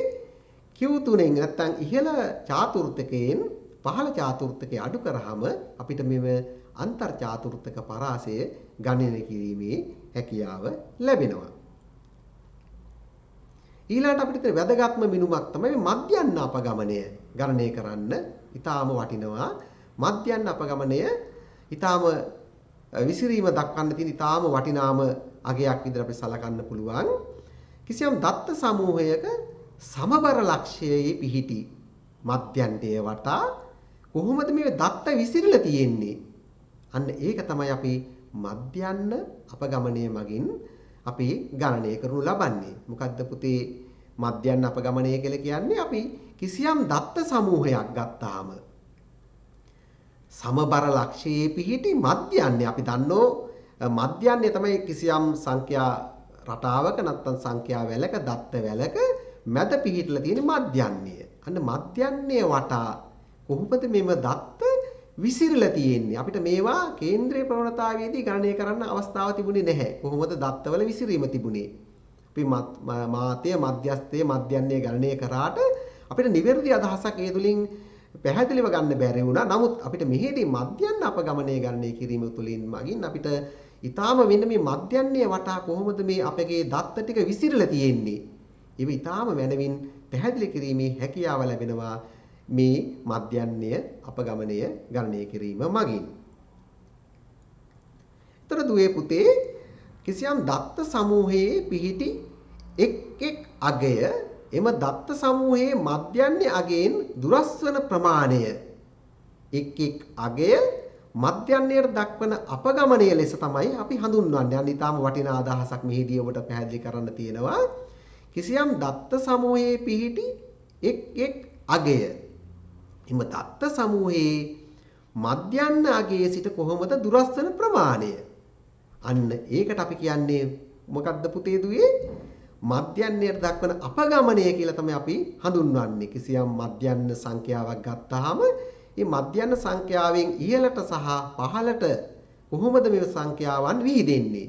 S1: Q3න් නැත්තම් ඉහළ චාතුර්ථකයෙන් පහළ චාතුර්ථකය අඩු කරාම අපිට මෙව අන්තර් චාතුර්ථක පරාසය ගණනය කිරීමේ හැකියාව ලැබෙනවා. ඊළඟට අපිට වැදගත්ම මිනුමක් තමයි මධ්‍යන්න අපගමනය ගණනය කරන්න ඊටාම වටිනවා. මධ්‍යන්න අපගමනය ඊටාම විසිරීම දක්වන්න තියෙන ඊටාම වටිනාම අගයක් විදිහට අපි සලකන්න පුළුවන්. කිසියම් දත්ත සමූහයක සමබර ලක්ෂයේ පිහිටි මධ්‍යන්තය වටා කොහොමද මේ දත්ත විසිරලා තියෙන්නේ? අන්න ඒක තමයි අපි මධ්‍යන්න අපගමනය මගින් අපි ගණනය කරනු ලබන්නේ. මොකද්ද පුතේ මධ්‍යන්න අපගමනය කියලා කියන්නේ? අපි කිසියම් දත්ත සමූහයක් ගත්තාම සමබර ලක්ෂයේ පිහිටි මධ්‍යන්නේ අපි දන්නෝ මධ්‍යන්නේ තමයි කිසියම් සංඛ්‍යා රටාවක නැත්නම් සංඛ්‍යා වැලක දත්ත වැලක මැද පිහිටලා තියෙන මධ්‍යන්නේ. අන්න මධ්‍යන්නේ වටා කොහොමද මෙම දත්ත විසිරලා තියෙන්නේ? අපිට මේවා කේන්ද්‍රීය ප්‍රවණතාවයේදී ගණනය කරන්න අවස්ථාවක් තිබුණේ නැහැ. කොහොමද දත්තවල විසිරීම තිබුණේ? අපි මාතය මධ්‍යස්ථයේ මධ්‍යන්නේ ගණනය කරාට අපිට නිවැරදි අදහසක් ඒ තුලින් පැහැදිලිව ගන්න බැරි වුණා. නමුත් අපිට මෙහිදී මධ්‍යන්න අපගමනය ගණනය කිරීම තුළින් මගින් අපිට ඊටාම වෙන මේ මධ්‍යන්නේ වටා කොහොමද මේ අපගේ දත්ත ටික විසිරලා තියෙන්නේ? ඒක ඊටාම මනවින් පැහැදිලි කිරීමේ හැකියාව ලැබෙනවා මේ මධ්‍යන්නය අපගමනය ගණනය කිරීම මගින්. ඊතර දුවේ පුතේ කිසියම් දත්ත සමූහයේ පිහිටි එක් අගය එම දත්ත සමූහයේ මධ්‍යන්නේ අගයෙන් දුරස් වන ප්‍රමාණය එක් අගය මධ්‍යන්නයට දක්වන අපගමනය ලෙස තමයි අපි හඳුන්වන්නේ. අන්න ඊටාම වටිනා අදහසක් මෙහිදී ඔබට පැහැදිලි කරන්න තියෙනවා. කිසියම් දත්ත සමූහයේ පිහිටි එක් අගය එම දත්ත සමූහයේ මධ්‍යන්න අගයේ සිට කොහොමද දුරස් වන ප්‍රමාණය? අන්න ඒකට අපි කියන්නේ මොකක්ද පුතේ දුවේ? මධ්‍යන්නයට දක්වන අපගමනය කියලා තමයි අපි හඳුන්වන්නේ. කිසියම් මධ්‍යන්න සංඛ්‍යාවක් ගත්තාම මේ මධ්‍යන්න සංඛ්‍යාවෙන් ඉහළට සහ පහළට කොහොමද මේ සංඛ්‍යාවන් විහිදෙන්නේ?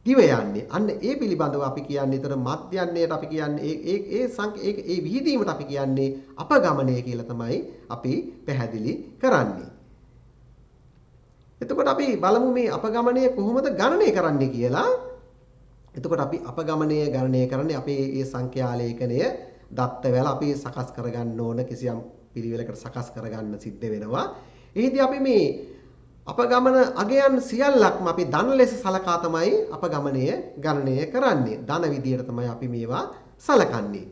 S1: දිව යන්නේ. අන්න ඒ පිළිබඳව අපි කියන්නේ ඒතර මධ්‍යන්නයට අපි කියන්නේ ඒ විහිදීමට අපි කියන්නේ අපගමනය කියලා තමයි අපි පැහැදිලි කරන්නේ. එතකොට අපි බලමු මේ අපගමනය කොහොමද ගණනය කරන්නේ කියලා. එතකොට අපි අපගමනය ගණනය කරන්නේ අපේ මේ සංඛ්‍යා ලේඛනය දත්ත වල අපි සකස් කරගන්න ඕන කිසියම් පිළිවෙලකට සකස් කරගන්න සිද්ධ වෙනවා. එහිදී අපි මේ අපගමන අගයන් සියල්ලක්ම අපි ධන ලෙස සලකා තමයි අපගමනය ගණනය කරන්නේ. ධන විදියට තමයි අපි මේවා සලකන්නේ.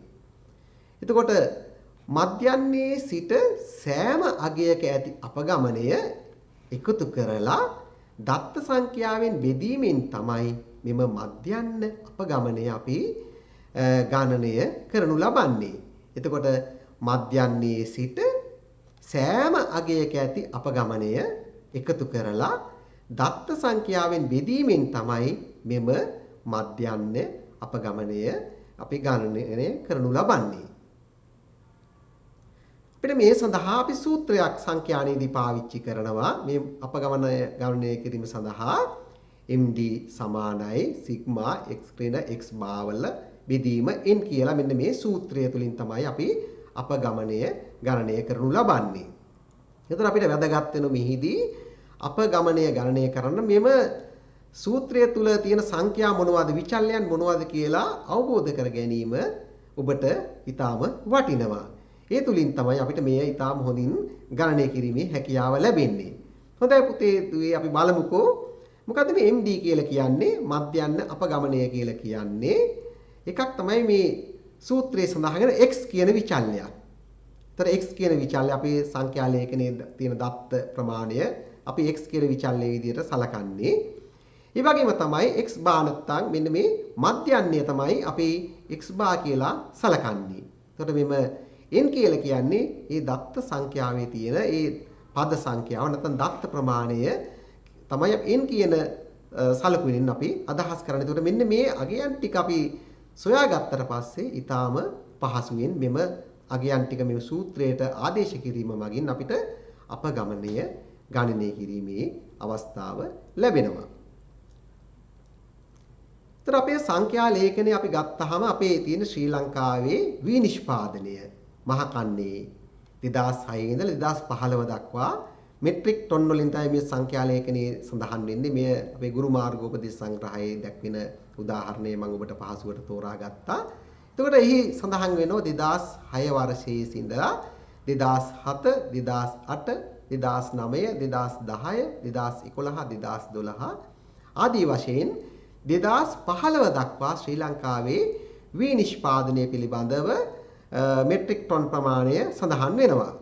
S1: එතකොට මධ්‍යන්නේ සිට සෑම අගයක ඇති අපගමනය එකතු කරලා දත්ත සංඛ්‍යාවෙන් බෙදීමෙන් තමයි මෙම මධ්‍යන්න අපගමනය අපි ගණනය කරනු ලබන්නේ. එතකොට මධ්‍යන්නේ සිට සෑම අගයක ඇති අපගමනය එකතු කරලා දත්ත සංඛ්‍යාවෙන් බෙදීමෙන් තමයි මෙම මධ්‍යන්න අපගමනය අපි ගණනය කරනු ලබන්නේ. අපිට මේ සඳහා අපි සූත්‍රයක් සංඛ්‍යානයේදී පාවිච්චි කරනවා. මේ අපගමනය ගණනය කිරීම සඳහා MD සමානයි සිග්මා x ඍණ x භාවල බෙදීම n කියලා මෙන්න මේ සූත්‍රය තුලින් තමයි අපි අපගමනය ගණනය කරනු ලබන්නේ. එතකොට අපිට වැදගත් වෙන මෙහිදී අපගමනය ගණනය කරන්න මෙම සූත්‍රය තුල තියෙන සංඛ්‍යා මොනවද විචල්‍යයන් මොනවද කියලා අවබෝධ කර ගැනීම ඔබට ඊටාම වටිනවා. ඒ තුලින් තමයි අපිට මේ ඊටාම හොඳින් ගණනය කිරීමේ හැකියාව ලැබෙන්නේ. හොඳයි පුතේ දුවේ අපි බලමුකෝ මොකද්ද මේ MD කියලා කියන්නේ මධ්‍යන්න අපගමනය කියලා කියන්නේ එකක් තමයි මේ සූත්‍රයේ සඳහන් වෙන x කියන විචල්‍යයක්. ඒතර x කියන විචල්‍ය අපේ සංඛ්‍යා ලේඛනයේ තියෙන දත්ත ප්‍රමාණය අපි x කියන විචල්‍යයේ විදිහට සලකන්නේ. ඒ වගේම තමයි x බා නැත්නම් මෙන්න මේ මධ්‍යන්නය තමයි අපි x බා කියලා සලකන්නේ. එතකොට මෙම n කියලා කියන්නේ මේ දත්ත සංඛ්‍යාවේ තියෙන ඒ පද සංඛ්‍යාව නැත්නම් දත්ත ප්‍රමාණය තමයි n කියන සලකුවෙන් අපි අදහස් කරන්නේ. එතකොට මෙන්න මේ අගයන් ටික අපි සොයාගත්තට පස්සේ ඊටාම පහසුවෙන් මෙම අගයන් ටික මේ සූත්‍රයට ආදේශ කිරීම මගින් අපිට අපගමනය ගණනය කිරීමේ අවස්ථාව ලැබෙනවා. ඒතර අපේ සංඛ්‍යා ලේඛනය අපි ගත්තාම අපේ තියෙන ශ්‍රී ලංකාවේ විනිෂ්පාදනය මහකන්නේ 2006 ඉඳලා 2015 දක්වා මෙට්‍රික් ටොන් වලින් තමයි මේ සංඛ්‍යා ලේඛනයේ සඳහන් වෙන්නේ. මේ අපේ ගුරු මාර්ගෝපදේශ සංග්‍රහයේ දක්වන උදාහරණය මම ඔබට පහසුවට තෝරා ගත්තා. එතකොට එහි සඳහන් වෙනවා 2006 වර්ෂයේ ඉඳලා 2007, 2008, 2009, 2010, 2011, 2012 ආදී වශයෙන් 2015 දක්වා ශ්‍රී ලංකාවේ විනිෂ්පාදනය පිළිබඳව මෙට්‍රික් ටොන් ප්‍රමාණය සඳහන් වෙනවා.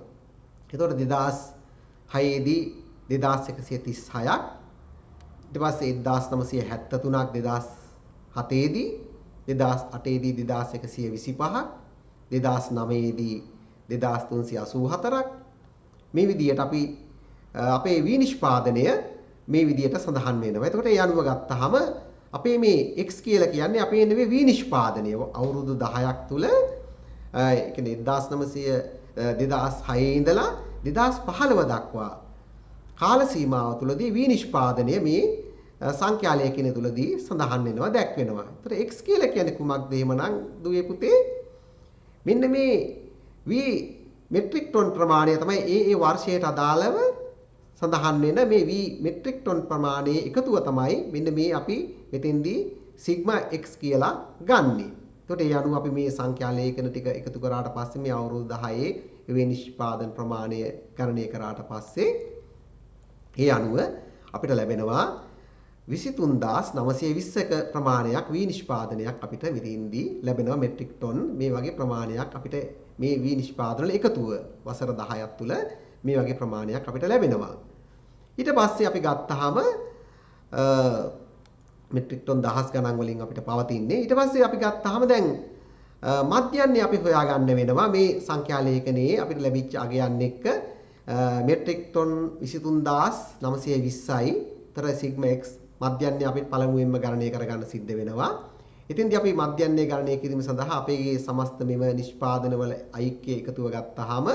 S1: එතකොට 2006 දී 2136ක් ඊට පස්සේ 1973ක් 2007 දී 2008 දී 2125ක් 2009 දී 2384ක් මේ විදිහට අපි අපේ විනිෂ්පාදනය මේ විදිහට සඳහන් වෙනවා. එතකොට ඒ අනුව ගත්තාම අපේ මේ x කියලා කියන්නේ අපේ නෙවෙයි විනිෂ්පාදනය අවුරුදු 10ක් තුල ඒ කියන්නේ 2006 ඉඳලා 2015 දක්වා කාල සීමාව තුලදී විනිෂ්පාදනය මේ සංඛ්‍යා ලේඛනය තුලදී සඳහන් වෙනවා දැක්වෙනවා. ඒතර x කියලා කියන්නේ කුමක්ද එහෙමනම් දුවේ පුතේ මෙන්න මේ මෙට්‍රික් ටොන් ප්‍රමාණය තමයි ඒ වර්ෂයට අදාළව සඳහන් වෙන මේ මෙට්‍රික් ටොන් ප්‍රමාණයේ එකතුව තමයි මෙන්න මේ අපි මෙතෙන්දී සිග්මා x කියලා ගන්නෙ. එතකොට ඒ අනුව අපි මේ සංඛ්‍යා ලේඛන ටික එකතු කරාට පස්සේ මේ අවුරුදු 10 විනිෂ්පාදන ප්‍රමාණය ගණනය කරාට පස්සේ ඒ අනුව අපිට ලැබෙනවා 23920ක ප්‍රමාණයක් විනිෂ්පාදනයක් අපිට මෙතෙන්දී ලැබෙනවා මෙට්‍රික් ටොන් මේ වගේ ප්‍රමාණයක් අපිට මේ විනිෂ්පාදන වල එකතුව වසර 10ක් තුල මේ වගේ ප්‍රමාණයක් අපිට ලැබෙනවා. ඊට පස්සේ අපි ගත්තාම මෙට්‍රික් ටොන් දහස් ගණන් වලින් අපිට පවතින්නේ. ඊට පස්සේ අපි ගත්තාම දැන් මධ්‍යන්නේ අපි හොයාගන්න වෙනවා මේ සංඛ්‍යා ලේඛනයේ අපිට ලැබිච්ච අගයන් එක්ක මෙට්‍රික් ටොන් 23920යි. තර සිග්මා x මධ්‍යන්නේ අපිට පළමුවෙන්ම ගණනය කරගන්න සිද්ධ වෙනවා. ඉතින්දී අපි මධ්‍යන්නේ ගණනය කිරීම සඳහා අපේ සමස්ත මෙව නිෂ්පාදන වල ඓක්‍ය එකතුව ගත්තාම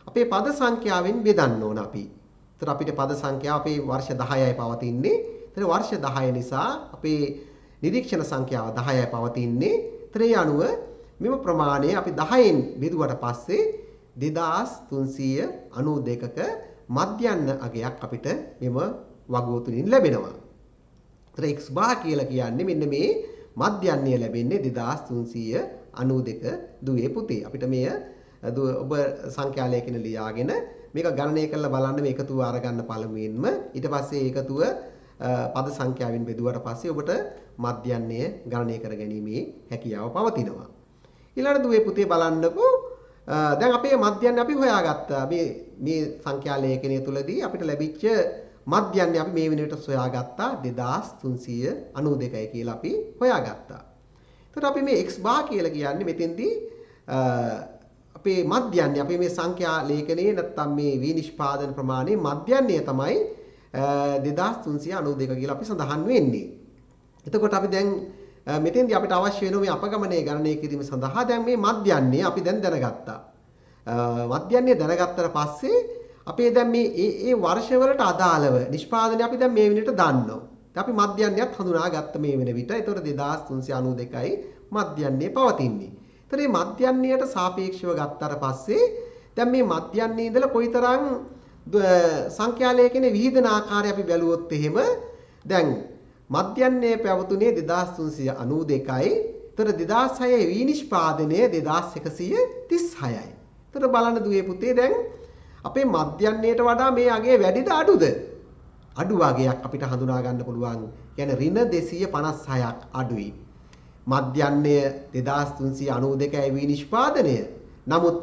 S1: අපේ පද සංඛ්‍යාවෙන් බෙදන්න ඕන අපි. ඒතර අපිට පද සංඛ්‍යාව අපේ වර්ෂ 10යි පවතින්නේ. ඒතර වර්ෂ 10 නිසා අපේ නිරීක්ෂණ සංඛ්‍යාව 10යි පවතින්නේ. ඒතර ඒ අනුව මෙම ප්‍රමාණය අපි 10න් බෙදුවට පස්සේ 2392ක මධ්‍යන්න අගයක් අපිට මෙම වගුව තුලින් ලැබෙනවා. ඒතර x බා කියලා කියන්නේ මෙන්න මේ මධ්‍යන්නය ලැබෙන්නේ 2392 දුවේ පුතේ. අපිට මෙය ඔබ සංඛ්‍යා ලේඛන ලියාගෙන මේක ගණනය කරලා බලන්න මේ එකතුව අරගන්න පළමුවෙන්ම ඊට පස්සේ එකතුව පද සංඛ්‍යාවෙන් බෙදුවට පස්සේ ඔබට මධ්‍යන්නය ගණනය කර ගැනීමේ හැකියාව පවතිනවා. ඊළඟ දුවේ පුතේ බලන්නකෝ දැන් අපේ මධ්‍යන්නේ අපි හොයාගත්තා. මේ සංඛ්‍යා ලේඛනය තුලදී අපිට ලැබිච්ච මධ්‍යන්නේ අපි මේ වෙනකොට සොයාගත්තා 2392යි කියලා අපි හොයාගත්තා. එතකොට අපි මේ x bar කියලා කියන්නේ මෙතෙන්දී අපේ මධ්‍යන්නේ අපි මේ සංඛ්‍යා ලේඛනයේ නැත්තම් මේ විනිෂ්පාදන ප්‍රමාණයේ මධ්‍යන්නේ තමයි 2392 කියලා අපි සඳහන් වෙන්නේ. එතකොට අපි දැන් මෙතෙන්දී අපිට අවශ්‍ය වෙන මේ අපගමනය ගණනය කිරීම සඳහා දැන් මේ මධ්‍යන්නේ අපි දැන් දැනගත්තා. මධ්‍යන්නේ දැනගත්තට පස්සේ අපේ දැන් මේ ඒ වර්ෂවලට අදාළව නිෂ්පාදනය අපි දැන් මේ වෙනට දන්නවා. අපි මධ්‍යන්නයත් හඳුනාගත්ත මේ වෙන විට. ඒතකොට 2392යි මධ්‍යන්නේ පවතින්නේ. ඒතර මේ මධ්‍යන්නයට සාපේක්ෂව ගත්තට පස්සේ දැන් මේ මධ්‍යන්නේ ඉඳලා කොයිතරම් සංඛ්‍යා ලේඛනයේ විහිදෙන ආකාරය අපි බැලුවොත් එහෙම දැන් මධ්‍යන්නේ පැවතුනේ 2392යි. ඒතර 2006 විනිෂ්පාදනය 2136යි. ඒතර බලන්න දුවේ පුතේ දැන් අපේ මධ්‍යන්නයට වඩා මේ අගේ වැඩිද අඩුද? අඩු වගයක් අපිට හඳුනා ගන්න පුළුවන්. කියන්නේ ඍණ 256ක් අඩුයි. මධ්‍යන්නය 2392යි විනිෂ්පාදනය. නමුත්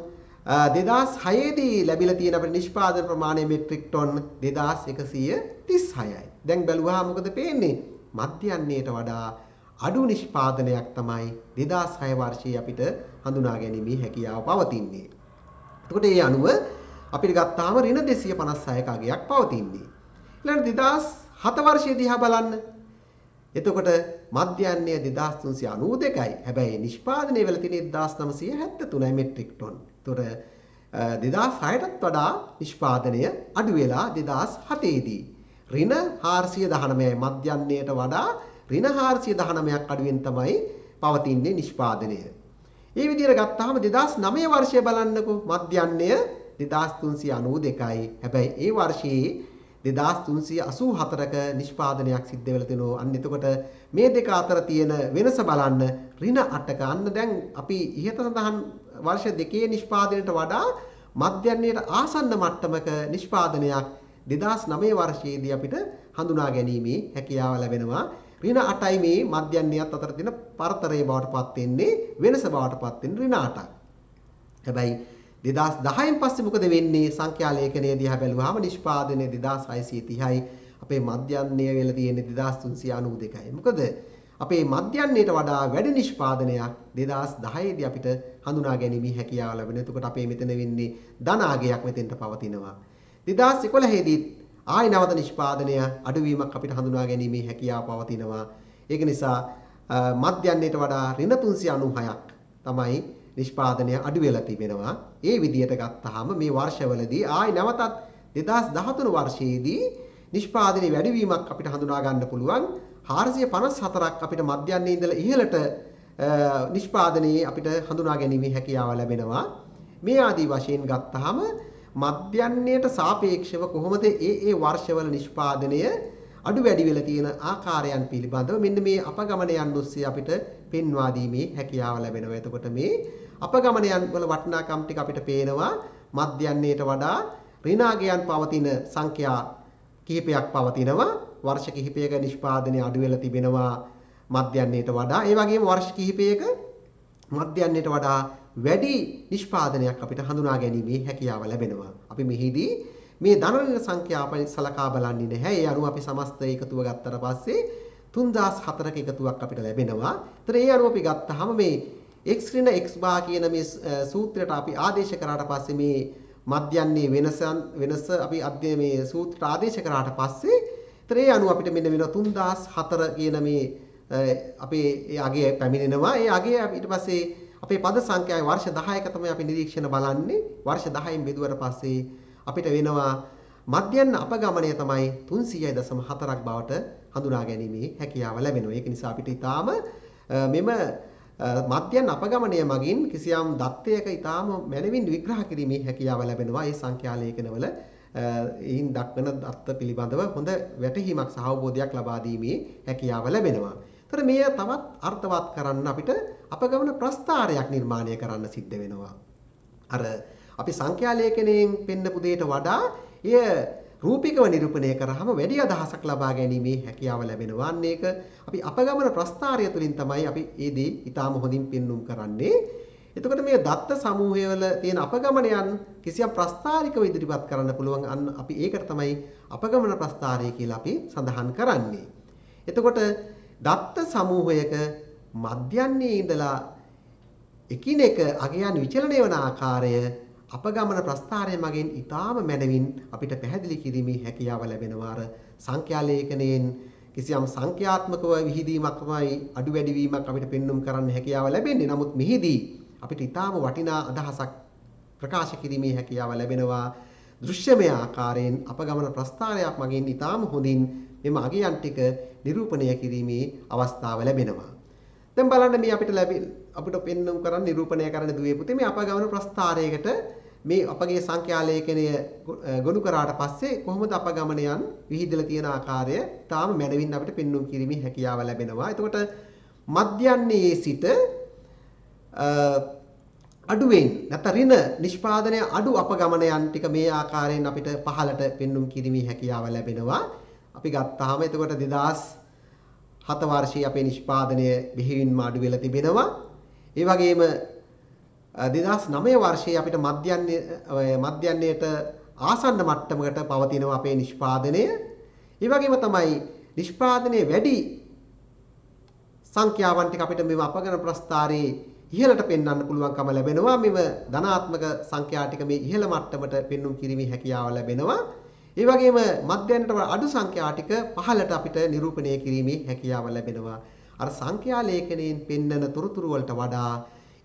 S1: 2006 දී ලැබිලා තියෙන අපේ නිෂ්පාදන ප්‍රමාණය මෙට්‍රික් ටොන් 2136යි. දැන් බැලුවා මොකද පේන්නේ? මධ්‍යන්නයට වඩා අඩු නිෂ්පාදනයක් තමයි 2006 වර්ෂයේ අපිට හඳුනා ගැනීමේ හැකියාව පවතින්නේ. එතකොට ඒ අනුව අපිට ගත්තාම ඍණ 256ක අගයක් පවතින්නේ. ඊළඟ 2007 වර්ෂයේ දිහා බලන්න. එතකොට මධ්‍යන්නේ 2392යි. හැබැයි නිෂ්පාදනය වෙලා තියෙන්නේ 1973යි මෙට්‍රික් ටොන්. එතකොට 2006ටත් වඩා නිෂ්පාදනය අඩු වෙලා 2007 දී ඍණ 419යි මධ්‍යන්නයට වඩා ඍණ 419ක් අඩුවෙන් තමයි පවතින්නේ නිෂ්පාදනය. මේ විදිහට ගත්තාම 2009 වර්ෂය බලන්නකෝ මධ්‍යන්නය 2392යි. හැබැයි ඒ වර්ෂයේ 2384ක නිෂ්පාදනයක් සිද්ධ වෙලා තිනෝ. අන්න එතකොට මේ දෙක අතර තියෙන වෙනස බලන්න ඍණ 8ක. අන්න දැන් අපි ඉහත සඳහන් වර්ෂ දෙකේ නිෂ්පාදනයට වඩා මධ්‍යන්නයට ආසන්න මට්ටමක නිෂ්පාදනයක් 2009 වර්ෂයේදී අපිට හඳුනා ගැනීමේ හැකියාව ලැබෙනවා. ඍණ 8යි මේ මධ්‍යන්නයත් අතර තියෙන පරතරය බවට පත් වෙන්නේ වෙනස බවට පත් වෙන ඍණ 8ක්. හැබැයි 2010න් පස්සේ මොකද වෙන්නේ? සංඛ්‍යා ලේඛනයේ දිහා බැලුවාම නිෂ්පාදනය 2630යි. අපේ මධ්‍යන්නය වෙලා තියෙන්නේ 2392යි. මොකද අපේ මධ්‍යන්නයට වඩා වැඩි නිෂ්පාදනයක් 2010 දී අපිට හඳුනා ගැනීමේ හැකියාව ලැබෙනවා. එතකොට අපේ මෙතන වෙන්නේ ධනාගයක් මෙතෙන්ට පවතිනවා. 2011 දී ආයි නැවත නිෂ්පාදනය අඩුවීමක් අපිට හඳුනා ගැනීමේ හැකියාව පවතිනවා. ඒක නිසා මධ්‍යන්නයට වඩා ඍණ 396ක් තමයි නිෂ්පාදනය අඩු වෙලා තිබෙනවා. ඒ විදිහට ගත්තාම මේ වර්ෂවලදී ආයි නැවතත් 2013 වර්ෂයේදී නිෂ්පාදනයේ වැඩිවීමක් අපිට හඳුනා ගන්න පුළුවන්. 454ක් අපිට මධ්‍යන්නයේ ඉඳලා ඉහළට නිෂ්පාදනයේ අපිට හඳුනා ගැනීමේ හැකියාව ලැබෙනවා. මේ ආදී වශයෙන් ගත්තාම මධ්‍යන්නයට සාපේක්ෂව කොහොමද ඒ වර්ෂවල නිෂ්පාදනය අඩු වැඩි වෙලා තියෙන ආකාරයන් පිළිබඳව මෙන්න මේ අපගමනයන් ඔස්සේ අපිට පෙන්වා දීමේ හැකියාව ලැබෙනවා. එතකොට මේ අපගමනයන් වල වටිනාකම් ටික අපිට පේනවා මධ්‍යන්නයට වඩා ඍණාගයන් පවතින සංඛ්‍යා කිහිපයක් පවතිනවා. වර්ෂ කිහිපයක නිෂ්පාදනය අඩු වෙලා තිබෙනවා මධ්‍යන්නයට වඩා. ඒ වගේම වර්ෂ කිහිපයක මධ්‍යන්නයට වඩා වැඩි නිෂ්පාදනයක් අපිට හඳුනා ගැනීමේ හැකියාව ලැබෙනවා. අපි මෙහිදී මේ ධන සංඛ්‍යා අපි සලකා බලන්නේ නැහැ. ඒ අනුව අපි සමස්ත එකතුව ගත්තට පස්සේ 3004ක එකතුවක් අපිට ලැබෙනවා. ඒතර ඒ අනුව අපි ගත්තාම මේ x ඍණ x බා කියන මේ සූත්‍රයට අපි ආදේශ කරාට පස්සේ මේ මධ්‍යන්නේ වෙනස අපි මේ සූත්‍රයට ආදේශ කරාට පස්සේ ඒතර ඒ අනුව අපිට මෙන්න වෙන 3004 කියන මේ අපේ ඒ අගය පැමිණෙනවා. ඒ අගය ඊට පස්සේ අපේ පද සංඛ්‍යාවේ වර්ෂ 10ක තමයි අපි නිරීක්ෂණ බලන්නේ. වර්ෂ 10න් බෙදුවට පස්සේ අපිට වෙනවා මධ්‍යන්න අපගමනය තමයි 300.4ක් බවට හඳුනා ගැනීමේ හැකියාව ලැබෙනවා. ඒක නිසා අපිට ඊටාම මෙම මධ්‍යන්න අපගමනය මගින් කිසියම් දත්තයක ඊටාම මැනවින් විග්‍රහ කිරීමේ හැකියාව ලැබෙනවා. මේ සංඛ්‍යා ලේඛනවල එයින් දක්වන දත්ත පිළිබඳව හොඳ වැටහීමක් සහ අවබෝධයක් ලබා දීමේ හැකියාව ලැබෙනවා. ඒතර මේ තවත් අර්ථවත් කරන්න අපිට අපගමන ප්‍රස්ථාරයක් නිර්මාණය කරන්න සිද්ධ වෙනවා. අර අපි සංඛ්‍යා ලේඛනයෙන් පෙන්නපු දෙයට වඩා එය රූපිකව නිරූපණය කරාම වැඩි අදහසක් ලබා ගැනීමේ හැකියාව ලැබෙනවා. අන්න ඒක අපි අපගමන ප්‍රස්ථාරය තුළින් තමයි අපි මේ දේ ඊටාම හොඳින් පෙන්눔 කරන්නේ. එතකොට මේ දත්ත සමූහයවල තියෙන අපගමනයන් කිසියම් ප්‍රස්ථාරිකව ඉදිරිපත් කරන්න පුළුවන්. අන්න අපි ඒකට තමයි අපගමන ප්‍රස්ථාරය කියලා අපි සඳහන් කරන්නේ. එතකොට දත්ත සමූහයක මධ්‍යන්නේ ඉඳලා එකිනෙක අගයන් විචලනය වන ආකාරය අපගමන ප්‍රස්ථාරය මගින් ඊටාම මැනවින් අපිට පැහැදිලි කිරීමේ හැකියාව ලැබෙනවා. අර සංඛ්‍යා ලේඛනයෙන් කිසියම් සංඛ්‍යාත්මකව විහිදීමක් තමයි අඩු වැඩි වීමක් අපිට පෙන්눔 කරන්න හැකියාව ලැබෙන්නේ. නමුත් මෙහිදී අපිට ඊටාම වටිනා අදහසක් ප්‍රකාශ කිරීමේ හැකියාව ලැබෙනවා. දෘශ්‍යමය ආකාරයෙන් අපගමන ප්‍රස්ථාරයක් මගින් ඊටාම හොඳින් මෙම අගයන් ටික නිරූපණය කිරීමේ අවස්ථාව ලැබෙනවා. දැන් බලන්න මේ අපිට පෙන්눔 කරන්න නිරූපණය කරන්න දුවේ පුතේ මේ අපගමන ප්‍රස්ථාරයකට මේ අපගේ සංඛ්‍යා ලේඛනය ගොනු කරාට පස්සේ කොහොමද අපගමනයන් විහිදලා තියෙන ආකාරය තාම මැනවින් අපිට පෙන්눔 කිරීමේ හැකියාව ලැබෙනවා. එතකොට මධ්‍යන්නේ සිට අඩුවෙන් නැත්නම් ඍණ නිෂ්පාදනය අඩු අපගමනයන් ටික මේ ආකාරයෙන් අපිට පහළට පෙන්눔 කිරීමේ හැකියාව ලැබෙනවා. අපි ගත්තාම එතකොට 2007 වර්ෂයේ අපේ නිෂ්පාදනය බෙහෙවින්ම අඩු වෙලා තිබෙනවා. ඒ වගේම 2009 වර්ෂයේ අපිට මධ්‍යන්නයට ආසන්න මට්ටමකට පවතිනවා අපේ නිෂ්පාදනය. ඒ වගේම තමයි නිෂ්පාදනයේ වැඩි සංඛ්‍යාවන් ටික අපිට මේ අපගමන ප්‍රස්ථාරයේ ඉහළට පෙන්වන්න පුළුවන්කම ලැබෙනවා. මෙව ධනාත්මක සංඛ්‍යා ටික මේ ඉහළ මට්ටමට පෙන්눔 කිරීමේ හැකියාව ලැබෙනවා. ඒ වගේම මධ්‍යන්නට අඩු සංඛ්‍යා ටික පහළට අපිට නිරූපණය කිරීමේ හැකියාව ලැබෙනවා. අර සංඛ්‍යා ලේඛනයෙන් පෙන්වන තොරතුරු වලට වඩා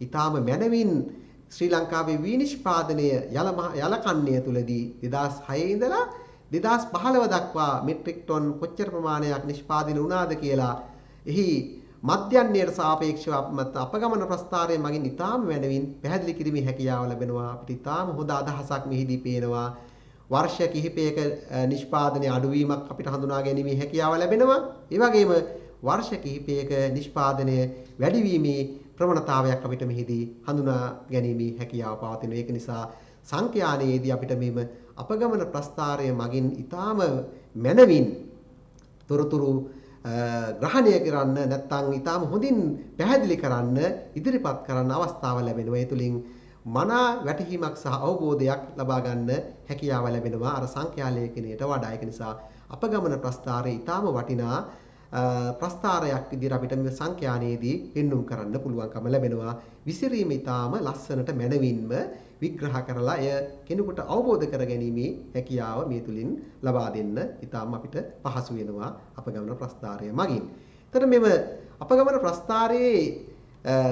S1: ඊටාම මැනවින් ශ්‍රී ලංකාවේ විනිෂ්පාදනය යලකන්නය තුලදී 2006 ඉඳලා 2015 දක්වා මෙට්‍රික් ටොන් කොච්චර ප්‍රමාණයක් නිෂ්පාදනය වුණාද කියලා එහි මධ්‍යන්නයට සාපේක්ෂව අපගමන ප්‍රස්ථාරයේ මගින් ඊටාම මැනවින් පැහැදිලි කිරීමේ හැකියාව ලැබෙනවා. අපිට ඊටාම හොඳ අදහසක් මෙහිදී පේනවා. වර්ෂ කිහිපයක නිෂ්පාදනයේ අඩුවීමක් අපිට හඳුනා ගැනීමේ හැකියාව ලැබෙනවා. ඒ වගේම වර්ෂ කිහිපයක නිෂ්පාදනය වැඩිවීමේ ප්‍රවණතාවයක් අපිට මෙහිදී හඳුනා ගැනීමේ හැකියාව පවතිනවා. ඒක නිසා සංඛ්‍යානයේදී අපිට මෙම අපගමන ප්‍රස්ථාරය මගින් ඊටාම මැනවින් තොරතුරු ග්‍රහණය කරන්න නැත්නම් ඊටාම හොඳින් පැහැදිලි කරන්න ඉදිරිපත් කරන්න අවස්ථාව ලැබෙනවා. ඒ තුලින් මනා වැටහීමක් සහ අවබෝධයක් ලබා ගන්න හැකියාව ලැබෙනවා අර සංඛ්‍යා ලේඛනයට වඩා. ඒක නිසා අපගමන ප්‍රස්ථාරය ඊටාම වටිනා ප්‍රස්ථාරයක් විදිහට අපිට මේ සංඛ්‍යානයේදී පෙන්눔 කරන්න පුළුවන්කම ලැබෙනවා. විසිරීම ඊටාම ලස්සනට මැනවින්ම විග්‍රහ කරලා එය කෙනෙකුට අවබෝධ කරගැනීමේ හැකියාව මේ තුලින් ලබා දෙන්න ඊටාම අපිට පහසු වෙනවා අපගමන ප්‍රස්ථාරය මගින්. එතකොට මෙව අපගමන ප්‍රස්ථාරයේ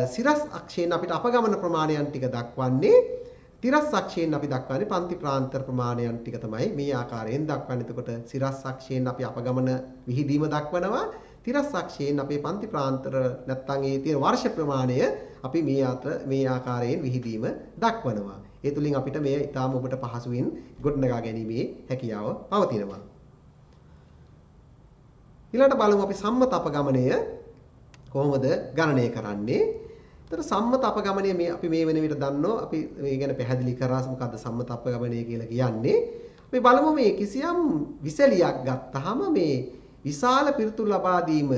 S1: සිරස් අක්ෂයෙන් අපිට අපගමන ප්‍රමාණයන් ටික දක්වන්නේ තිරස් අක්ෂයෙන් අපි දක්වන්නේ පන්ති ප්‍රාන්තර ප්‍රමාණයන් ටික තමයි මේ ආකාරයෙන් දක්වන්නේ. එතකොට සිරස් අක්ෂයෙන් අපි අපගමන විහිදීම දක්වනවා. තිරස් අක්ෂයෙන් අපේ පන්ති ප්‍රාන්තර නැත්නම් ඒ තියෙන වර්ෂ ප්‍රමාණය අපි මේ ආකාරයෙන් විහිදීම දක්වනවා. ඒ තුලින් අපිට මේ ඊටාම ඔබට පහසුවෙන් ගොඩනගා ගැනීමේ හැකියාව පවතිනවා. ඊළඟට බලමු අපි සම්මත අපගමනය කොහොමද ගණනය කරන්නේ? ඒතර සම්මත අපගමනය අපි මේ වෙන විට දන්නෝ අපි මේ ගැන පැහැදිලි කරා මොකද්ද සම්මත අපගමනය කියලා කියන්නේ. අපි බලමු මේ කිසියම් විසලියක් ගත්තාම මේ විශාල පිළිතුරු ලබා දීම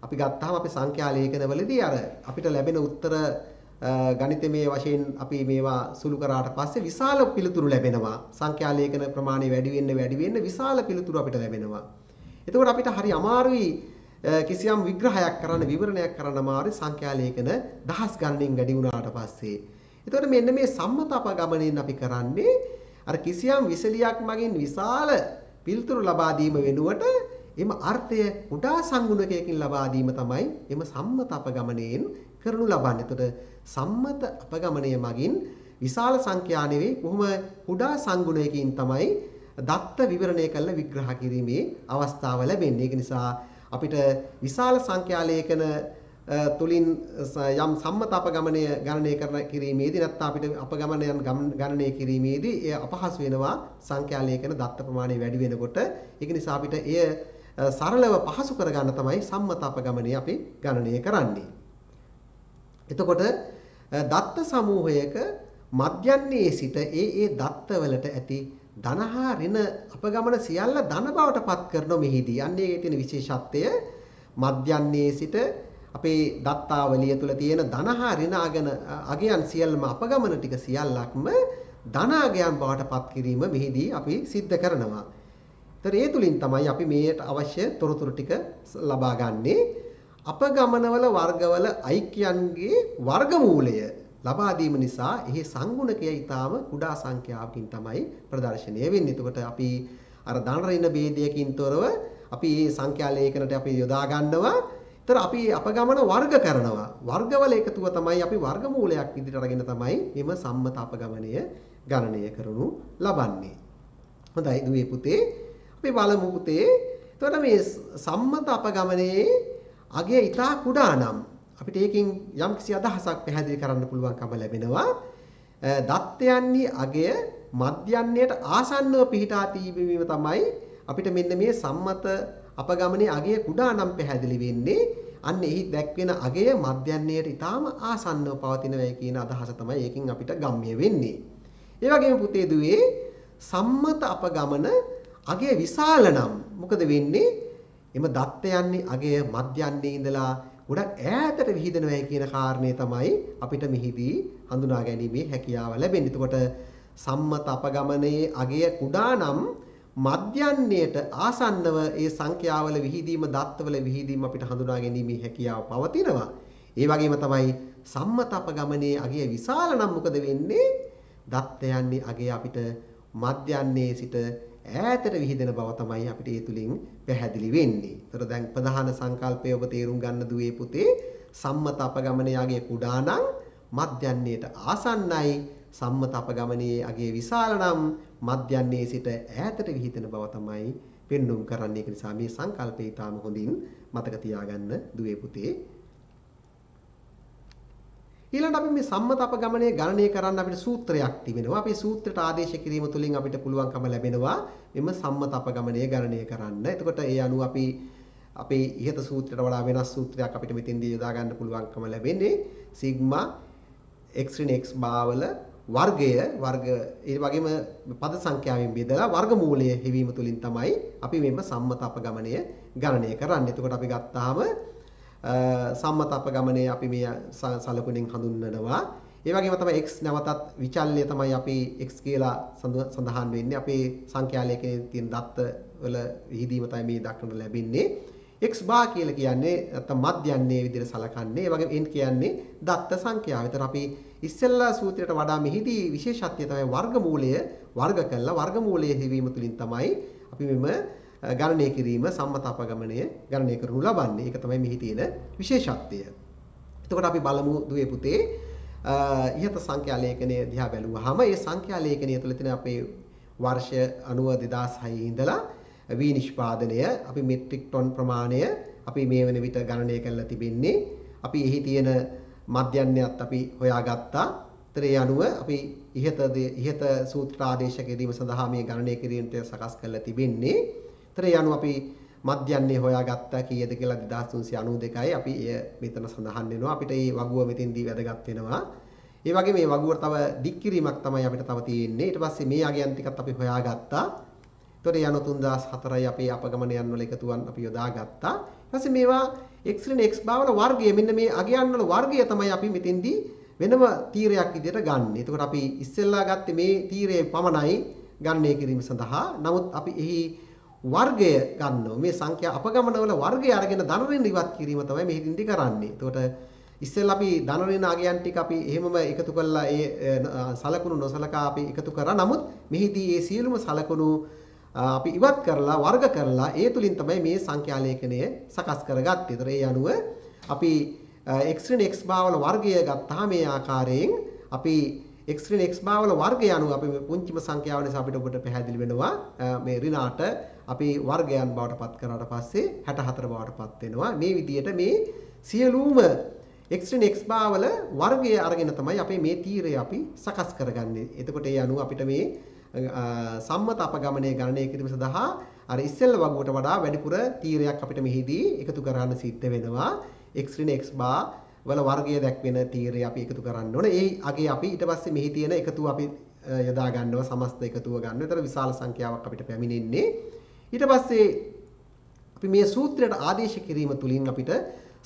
S1: අපි ගත්තාම අපි සංඛ්‍යා ලේඛනවලදී අර අපිට ලැබෙන උත්තර ගණිතමය වශයෙන් අපි මේවා සුළු කරාට පස්සේ විශාල පිළිතුරු ලැබෙනවා. සංඛ්‍යා ලේඛන ප්‍රමාණය වැඩි වෙන්න විශාල පිළිතුරු අපිට ලැබෙනවා. එතකොට අපිට හරි අමාරුයි කිසියම් විග්‍රහයක් කරන්න විවරණයක් කරන්න අමාරුයි සංඛ්‍යා ලේඛන දහස් ගණනින් වැඩි වුණාට පස්සේ. එතකොට මෙන්න මේ සම්මත අපගමනයෙන් අපි කරන්නේ අර කිසියම් විසලියක් මගින් විශාල පිළිතුරු ලබා දීම වෙනුවට එම අර්ථය කුඩා සංගුණකයකින් ලබා දීම තමයි එම සම්මත අපගමනයෙන් කරනු ලබන්නේ. එතකොට සම්මත අපගමනය මගින් විශාල සංඛ්‍යා නෙවෙයි කොහොම කුඩා සංගුණයකින් තමයි දත්ත විවරණය කළ විග්‍රහ කිරීමේ අවස්ථාව ලැබෙන්නේ. ඒක නිසා අපිට විශාල සංඛ්‍යා ලේඛන තුලින් යම් සම්මත අපගමනය ගණනය කිරීමේදී නැත්නම් අපිට අපගමනයන් ගණනය කිරීමේදී එය අපහසු වෙනවා සංඛ්‍යා ලේඛන දත්ත ප්‍රමාණය වැඩි වෙනකොට. ඒක නිසා අපිට එය සරලව පහසු කරගන්න තමයි සම්මත අපගමනය අපි ගණනය කරන්නේ. එතකොට දත්ත සමූහයක මධ්‍යන්නේ සිට ඒ දත්තවලට ඇති ධන හා ඍණ අපගමන සියල්ල ධන බවට පත් කරන මෙහිදී අන්නේ තියෙන විශේෂත්වය මධ්‍යන්නේ සිට අපේ දත්තාවලිය තුළ තියෙන ධන හා ඍණ අගයන් සියල්ලම අපගමන ටික සියල්ලක්ම ධනාගයන් බවට පත් කිරීම මෙහිදී අපි සිද්ධ කරනවා. ඒතර ඒ තුලින් තමයි අපි මේට අවශ්‍ය තොරතුරු ටික ලබා ගන්නේ. අපගමනවල වර්ගවල ඓක්‍යයන්ගේ වර්ගමූලය ලබා දීම නිසා එහි සංගුණකය ඊටාම කුඩා සංඛ්‍යාවකින් තමයි ප්‍රදර්ශනය වෙන්නේ. එතකොට අපි අර ධන ඍණ ભેදයකින් තොරව අපි මේ සංඛ්‍යා ලේඛනට අපි යොදා ගන්නවා. ඒතර අපි අපගමන වර්ග කරනවා. වර්ගවල එකතුව තමයි අපි වර්ගමූලයක් විදිහට අරගෙන තමයි මෙම සම්මත අපගමනය ගණනය කරනු ලබන්නේ. හොඳයි දුවේ පුතේ. අපි බලමු පුතේ. එතකොට මේ සම්මත අපගමනයේ අගය ඊටා කුඩා නම් අපිට ඒකෙන් යම්කිසි අදහසක් පැහැදිලි කරන්න පුළුවන්කම ලැබෙනවා. දත්තයන්හි අගය මධ්‍යන්නයට ආසන්නව පිහිටා තිබීම තමයි අපිට මෙන්න මේ සම්මත අපගමනයේ අගය කුඩා නම් පැහැදිලි වෙන්නේ. අන්න එහි දැක්වෙන අගය මධ්‍යන්නයට ඊටාම ආසන්නව පවතිනවායි කියන අදහස තමයි ඒකෙන් අපිට ගම්ම්‍ය වෙන්නේ. ඒ වගේම පුතේ දුවේ සම්මත අපගමන අගය විශාල නම් මොකද වෙන්නේ? එම දත්තයන්හි අගය මධ්‍යන්නේ ඉඳලා ගොඩක් ඈතට විහිදෙනවායි කියන කාරණේ තමයි අපිට මෙහිදී හඳුනා ගැනීමේ හැකියාව ලැබෙන්නේ. එතකොට සම්මත අපගමනයේ අගය කුඩා නම් මධ්‍යන්නයට ආසන්නව ඒ සංඛ්‍යාවල විහිදීම දත්තවල විහිදීම අපිට හඳුනා ගැනීමේ හැකියාව පවතිනවා. ඒ වගේම තමයි සම්මත අපගමනයේ අගය විශාල නම් මොකද වෙන්නේ? දත්තයන්හි අගය අපිට මධ්‍යන්නේ සිට ඈතට විහිදෙන බව තමයි අපිට ඒ තුලින් පැහැදිලි වෙන්නේ. ඒතර දැන් ප්‍රධාන සංකල්පය ඔබ තේරුම් ගන්න දුවේ පුතේ සම්මත අපගමනයේ අගය කුඩා නම් මධ්‍යන්නයට ආසන්නයි. සම්මත අපගමනයේ අගය විශාල නම් මධ්‍යන්නේ සිට ඈතට විහිදෙන බව තමයි පෙන්눔 කරන්නේ. ඒ නිසා මේ සංකල්පය ඊටාම හොඳින් මතක තියාගන්න දුවේ පුතේ. ඊළඟට අපි මේ සම්මත අපගමනය ගණනය කරන්න අපිට සූත්‍රයක් තිබෙනවා. අපි සූත්‍රයට ආදේශ කිරීම තුළින් අපිට පුළුවන්කම ලැබෙනවා මෙම සම්මත අපගමනය ගණනය කරන්න. එතකොට ඒ අනුව අපි අපේ ඉහත සූත්‍රයට වඩා වෙනස් සූත්‍රයක් අපිට මෙතෙන්දී යොදා ගන්න පුළුවන්කම ලැබෙන්නේ. සිග්මා x ඍණ x බාවල වර්ගය ඒ වගේම පද සංඛ්‍යාවෙන් බෙදලා වර්ගමූලය හෙවීම තුළින් තමයි අපි මෙම සම්මත අපගමනය ගණනය කරන්නේ. එතකොට අපි ගත්තාම සම්මත අපගමනයේ අපි මේ සලකුණෙන් හඳුන්වනවා. ඒ වගේම තමයි x නැවතත් විචල්්‍ය තමයි අපි x කියලා සඳහන් වෙන්නේ. අපේ සංඛ්‍යා ලේඛනයේ තියෙන දත්ත වල විහිදීම තමයි මේ දක්වන්න ලැබෙන්නේ. x බා කියලා කියන්නේ නැත්නම් මධ්‍යන්නේ විදිහට සලකන්නේ. ඒ වගේම n කියන්නේ දත්ත සංඛ්‍යාව. ඒතර අපි ඉස්සෙල්ලා සූත්‍රයට වඩා මෙහිදී විශේෂත්වය තමයි වර්ගමූලය වර්ග කළා වර්ගමූලය හෙවීම තුළින් තමයි අපි මෙම ගණනය කිරීම සම්මත අපගමනය ගණනය කරනු ලබන්නේ. ඒක තමයි මෙහි තියෙන විශේෂත්වය. එතකොට අපි බලමු දුවේ පුතේ ඉහත සංඛ්‍යා ලේඛනය දිහා බැලුවාම ඒ සංඛ්‍යා ලේඛනය තුළ තියෙන අපේ වර්ෂ 90 2006 ඉඳලා විනිෂ්පාදනය අපි මෙට්‍රික් ටොන් ප්‍රමාණය අපි මේ වෙන විට ගණනය කරලා තිබෙන්නේ. අපි එහි තියෙන මධ්‍යන්නයත් අපි හොයාගත්තා. ඒතර ඒ අනුව අපි ඉහත සූත්‍ර ආදේශ කිරීම සඳහා මේ ගණනය කිරීමට සකස් කරලා තිබෙන්නේ. ඒතර ඒ අනුව අපි මධ්‍යන්නේ හොයාගත්තා කීයද කියලා 2392යි අපි එය මෙතන සඳහන් වෙනවා. අපිට මේ වගුව මෙතෙන්දී වැදගත් වෙනවා. ඒ වගේ මේ වගුවට තව දික් කිරීමක් තමයි අපිට තව තියෙන්නේ. ඊට පස්සේ මේ අගයන් ටිකත් අපි හොයාගත්තා. ඒතර යන 3004යි අපේ අපගමනයන් වල එකතුවන් අපි යොදාගත්තා. ඊට පස්සේ මේවා x ඍණ x බාවල වර්ගය මෙන්න මේ අගයන් වල වර්ගය තමයි අපි මෙතෙන්දී වෙනම තීරයක් විදිහට ගන්න. එතකොට අපි ඉස්සෙල්ලා ගත්තේ මේ තීරයේ පමණයි ගණනය කිරීම සඳහා. නමුත් අපි එහි වර්ගය ගන්නවා. මේ සංඛ්‍යා අපගමන වල වර්ගය අරගෙන ධන ඍණ ඉවත් කිරීම තමයි මෙහිදී කරන්නේ. එතකොට ඉස්සෙල්ලා අපි ධන ඍණ අගයන් ටික අපි එහෙමම එකතු කරලා ඒ සලකුණු නොසලකා අපි එකතු කරා. නමුත් මෙහිදී මේ සියලුම සලකුණු අපි ඉවත් කරලා වර්ග කරලා ඒ තුලින් තමයි මේ සංඛ්‍යා ලේඛනය සකස් කරගත්තේ. ඒතර ඒ අනුව අපි x ඍණ x බාවල වර්ගය ගත්තාම මේ ආකාරයෙන් අපි x ඍණ x බාවල වර්ගය අනුව අපි පුංචිම සංඛ්‍යාව නිසා අපිට ඔබට පැහැදිලි වෙනවා මේ ඍණාට අපි වර්ගයන් බවට පත් කරාට පස්සේ 64 බවට පත් වෙනවා. මේ විදිහට මේ සියලුම x ඍණ x බාවල වර්ගය අරගෙන තමයි අපි මේ තීරය අපි සකස් කරගන්නේ. එතකොට ඒ අනුව අපිට මේ සම්මත අපගමනය ගණනය කිරීම සඳහා අර ඉස්සෙල්ල වගුවට වඩා වැඩිපුර තීරයක් අපිට මෙහිදී එකතු කරන්න සිද්ධ වෙනවා. x ඍණ x බා වල වර්ගය දැක්වෙන තීරය අපි එකතු කරන්න ඕන. ඒ අගේ අපි ඊට පස්සේ මෙහි තියෙන එකතුව අපි යොදා ගන්නවා සමස්ත එකතුව ගන්න. ඒතර විශාල සංඛ්‍යාවක් අපිට පැමිණෙන්නේ. ඊට පස්සේ අපි මේ සූත්‍රයට ආදේශ කිරීම තුලින් අපිට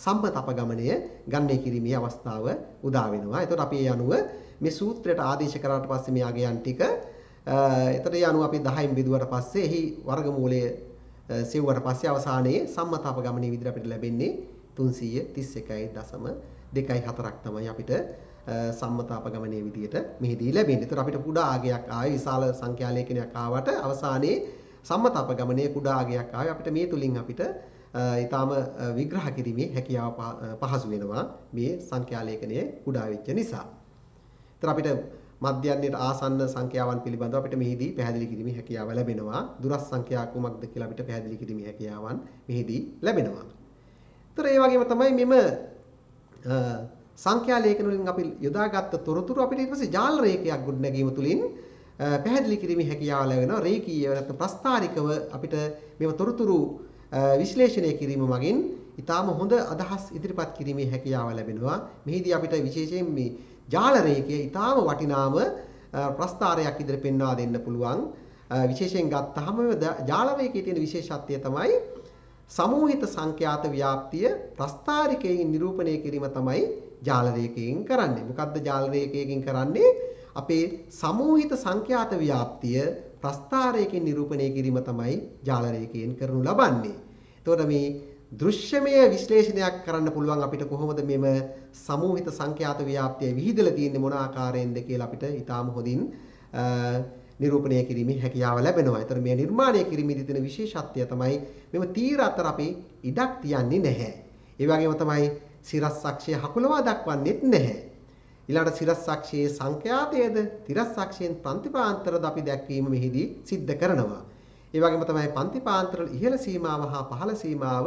S1: සම්මත අපගමනය ගණනය කිරීමේ අවස්ථාව උදා වෙනවා. එතකොට අපි ඒ අනුව මේ සූත්‍රයට ආදේශ කරාට පස්සේ මේ අගයන් ටික එතකොට ඒ අනුව අපි 10න් බෙදුවට පස්සේ එහි වර්ගමූලය සෙව්වට පස්සේ අවසානයේ සම්මත අපගමනයේ විදිහට අපිට ලැබෙන්නේ 331.24ක් තමයි අපිට සම්මත අපගමනයේ විදිහට මෙහිදී ලැබෙන්නේ. ඒතර අපිට කුඩා ආගයක් ආවේ විශාල සංඛ්‍යා ලේඛනයක් ආවට අවසානයේ සම්මත අපගමනයේ කුඩා ආගයක් ආවේ අපිට මේ තුලින් අපිට ඊටාම විග්‍රහ කිරීමේ හැකියාව පහසු වෙනවා මේ සංඛ්‍යා ලේඛනයේ කුඩා වෙච්ච නිසා. ඒතර අපිට මධ්‍යයන්ට ආසන්න සංඛ්‍යාවන් පිළිබඳව අපිට මෙහිදී පැහැදිලි කිරීමේ හැකියාව ලැබෙනවා. දුරස් සංඛ්‍යා කුමක්ද කියලා අපිට පැහැදිලි කිරීමේ හැකියාවන් මෙහිදී ලැබෙනවා. ඒතර ඒ වගේම තමයි මෙම සංඛ්‍යා ලේඛන වලින් අපි යොදාගත්ත තොරතුරු අපිට ඊට පස්සේ ජාල රේඛයක් ගොඩනැගීම තුළින් පැහැදිලි කිරීමේ හැකියාව ලැබෙනවා. රේඛීයව නැත්නම් ප්‍රස්ථාරිකව අපිට මේව තොරතුරු විශ්ලේෂණය කිරීම මගින් ඊටාම හොඳ අදහස් ඉදිරිපත් කිරීමේ හැකියාව ලැබෙනවා. මෙහිදී අපිට විශේෂයෙන් මේ ජාල රේඛය ඊටාම වටිනාම ප්‍රස්ථාරයක් ඉදිරියට පෙන්වා දෙන්න පුළුවන්. විශේෂයෙන් ගත්තාම ජාල රේඛයේ තියෙන විශේෂත්වය තමයි සමූහිත සංඛ්‍යාත ව්‍යාප්තිය ප්‍රස්ථාරිකයෙන් නිරූපණය කිරීම තමයි ජාල රේඛයෙන් කරන්නේ. මොකද්ද ජාල රේඛයෙන් කරන්නේ? අපේ සමූහිත සංඛ්‍යාත ව්‍යාප්තිය ප්‍රස්ථාරයකින් නිරූපණය කිරීම තමයි ජාල රේඛයෙන් කරනු ලබන්නේ. එතකොට මේ දෘශ්‍යමය විශ්ලේෂණයක් කරන්න පුළුවන් අපිට කොහොමද මෙම සමූහිත සංඛ්‍යාත ව්‍යාප්තිය විහිදලා තියෙන්නේ මොන ආකාරයෙන්ද කියලා අපිට ඊටාම හොඳින් නිරූපණය කිරීමේ හැකියාව ලැබෙනවා. ඒතර මේ නිර්මාණය කිරීමේදී තියෙන විශේෂත්වය තමයි මෙම තීර අතර අපි ඉඩක් තියන්නේ නැහැ. ඒ වගේම තමයි සිරස් අක්ෂය හකුලවා දක්වන්නේත් නැහැ. ඊළඟට සිරස් අක්ෂයේ සංඛ්‍යාතයේද තිරස් අක්ෂයෙන් පන්තිපාන්තරද අපි දැක්වීම මෙහිදී සිද්ධ කරනවා. ඒ වගේම තමයි පන්තිපාන්තර ඉහළ සීමාව හා පහළ සීමාව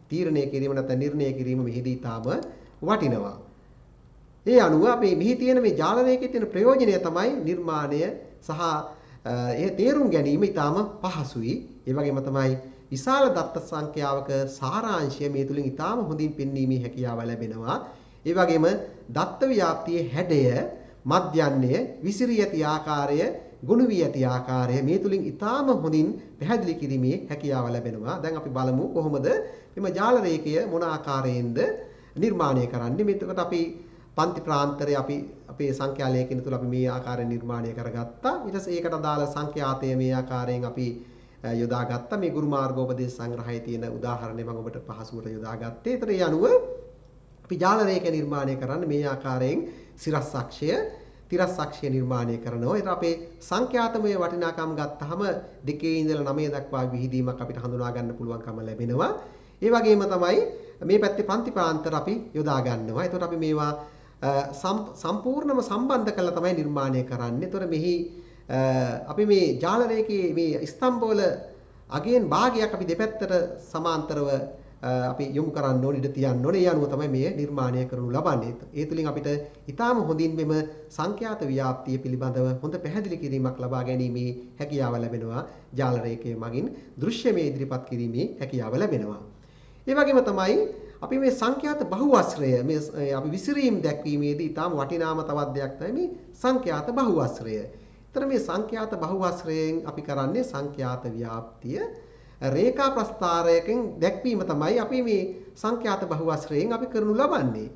S1: තීරණය කිරීම නැත්නම් නිර්ණය කිරීම මෙහිදී තාම වටිනවා. ඒ අනුව අපි මෙහි තියෙන මේ ජාල රේඛයේ තියෙන ප්‍රයෝජනය තමයි නිර්මාණය සහ ඒ තේරුම් ගැනීම ඊටාම පහසුයි. ඒ වගේම තමයි විශාල දත්ත සංඛ්‍යාවක සාරාංශය මේ තුලින් ඊටාම හොඳින් පෙන්වීමේ හැකියාව ලැබෙනවා. ඒ වගේම දත්ත ව්‍යාප්තියේ හැඩය, මධ්‍යන්නේ, විසිරී ඇති ආකාරය, ගුණ වී ඇති ආකාරය මේ තුලින් ඊටාම හොඳින් පැහැදිලි කිරීමේ හැකියාව ලැබෙනවා. දැන් අපි බලමු කොහොමද මේ ජාල රේඛය මොන ආකාරයෙන්ද නිර්මාණය කරන්නේ. මේකට අපි පන්ති ප්‍රාන්තරය අපි අපේ සංඛ්‍යා ලේඛන තුල අපි මේ ආකාරයෙන් නිර්මාණය කරගත්තා. ඊට පස්සේ ඒකට අදාළ සංඛ්‍යාතය මේ ආකාරයෙන් අපි යොදාගත්තා. මේ ගුරු මාර්ගෝපදේශ සංග්‍රහයේ තියෙන උදාහරණය මම ඔබට පහසුවට යොදාගත්තේ. ඒතර ඒ අනුව අපි ජාල රේඛ නිර්මාණය කරන්න මේ ආකාරයෙන් සිරස් අක්ෂය, තිරස් අක්ෂය නිර්මාණය කරනවා. ඒතර අපේ සංඛ්‍යාතමය වටිනාකම් ගත්තාම 2 ඉඳලා 9 දක්වා විහිදීමක් අපිට හඳුනා ගන්න පුළුවන්කම ලැබෙනවා. ඒ වගේම තමයි මේ පැත්තේ පන්ති ප්‍රාන්තර අපි යොදා ගන්නවා. ඒතකොට අපි මේවා සම්පූර්ණම සම්බන්ධ කරලා තමයි නිර්මාණය කරන්නේ. ඒතකොට මෙහි අපි මේ ජාල රේඛයේ මේ ස්තම්භවල අගයෙන් භාගයක් අපි දෙපැත්තට සමාන්තරව අපි යොමු කරන්න ඕනේ, ඉඳ තියන්න ඕනේ. ඒ අනුව තමයි මේ නිර්මාණය කරනු ලබන්නේ. ඒ තුලින් අපිට ඊටාම හොඳින් මෙම සංඛ්‍යාත ව්‍යාප්තිය පිළිබඳව හොඳ පැහැදිලි කිරීමක් ලබා ගැනීමේ හැකියාව ලැබෙනවා. ජාල රේඛය මගින් දෘශ්‍යමය ඉදිරිපත් කිරීමේ හැකියාව ලැබෙනවා. ඒ වගේම තමයි අපි මේ සංඛ්‍යාත බහුවස්ත්‍රය මේ අපි විසිරීම් දැක්වීමේදී ඊටාම වටිනාම තවත් දෙයක් තමයි මේ සංඛ්‍යාත බහුවස්ත්‍රය. ඒතර මේ සංඛ්‍යාත බහුවස්ත්‍රයෙන් අපි කරන්නේ සංඛ්‍යාත ව්‍යාප්තිය රේඛා ප්‍රස්ථාරයකින් දැක්වීම තමයි අපි මේ සංඛ්‍යාත බහුවස්ත්‍රයෙන් අපි කරනු ලබන්නේ.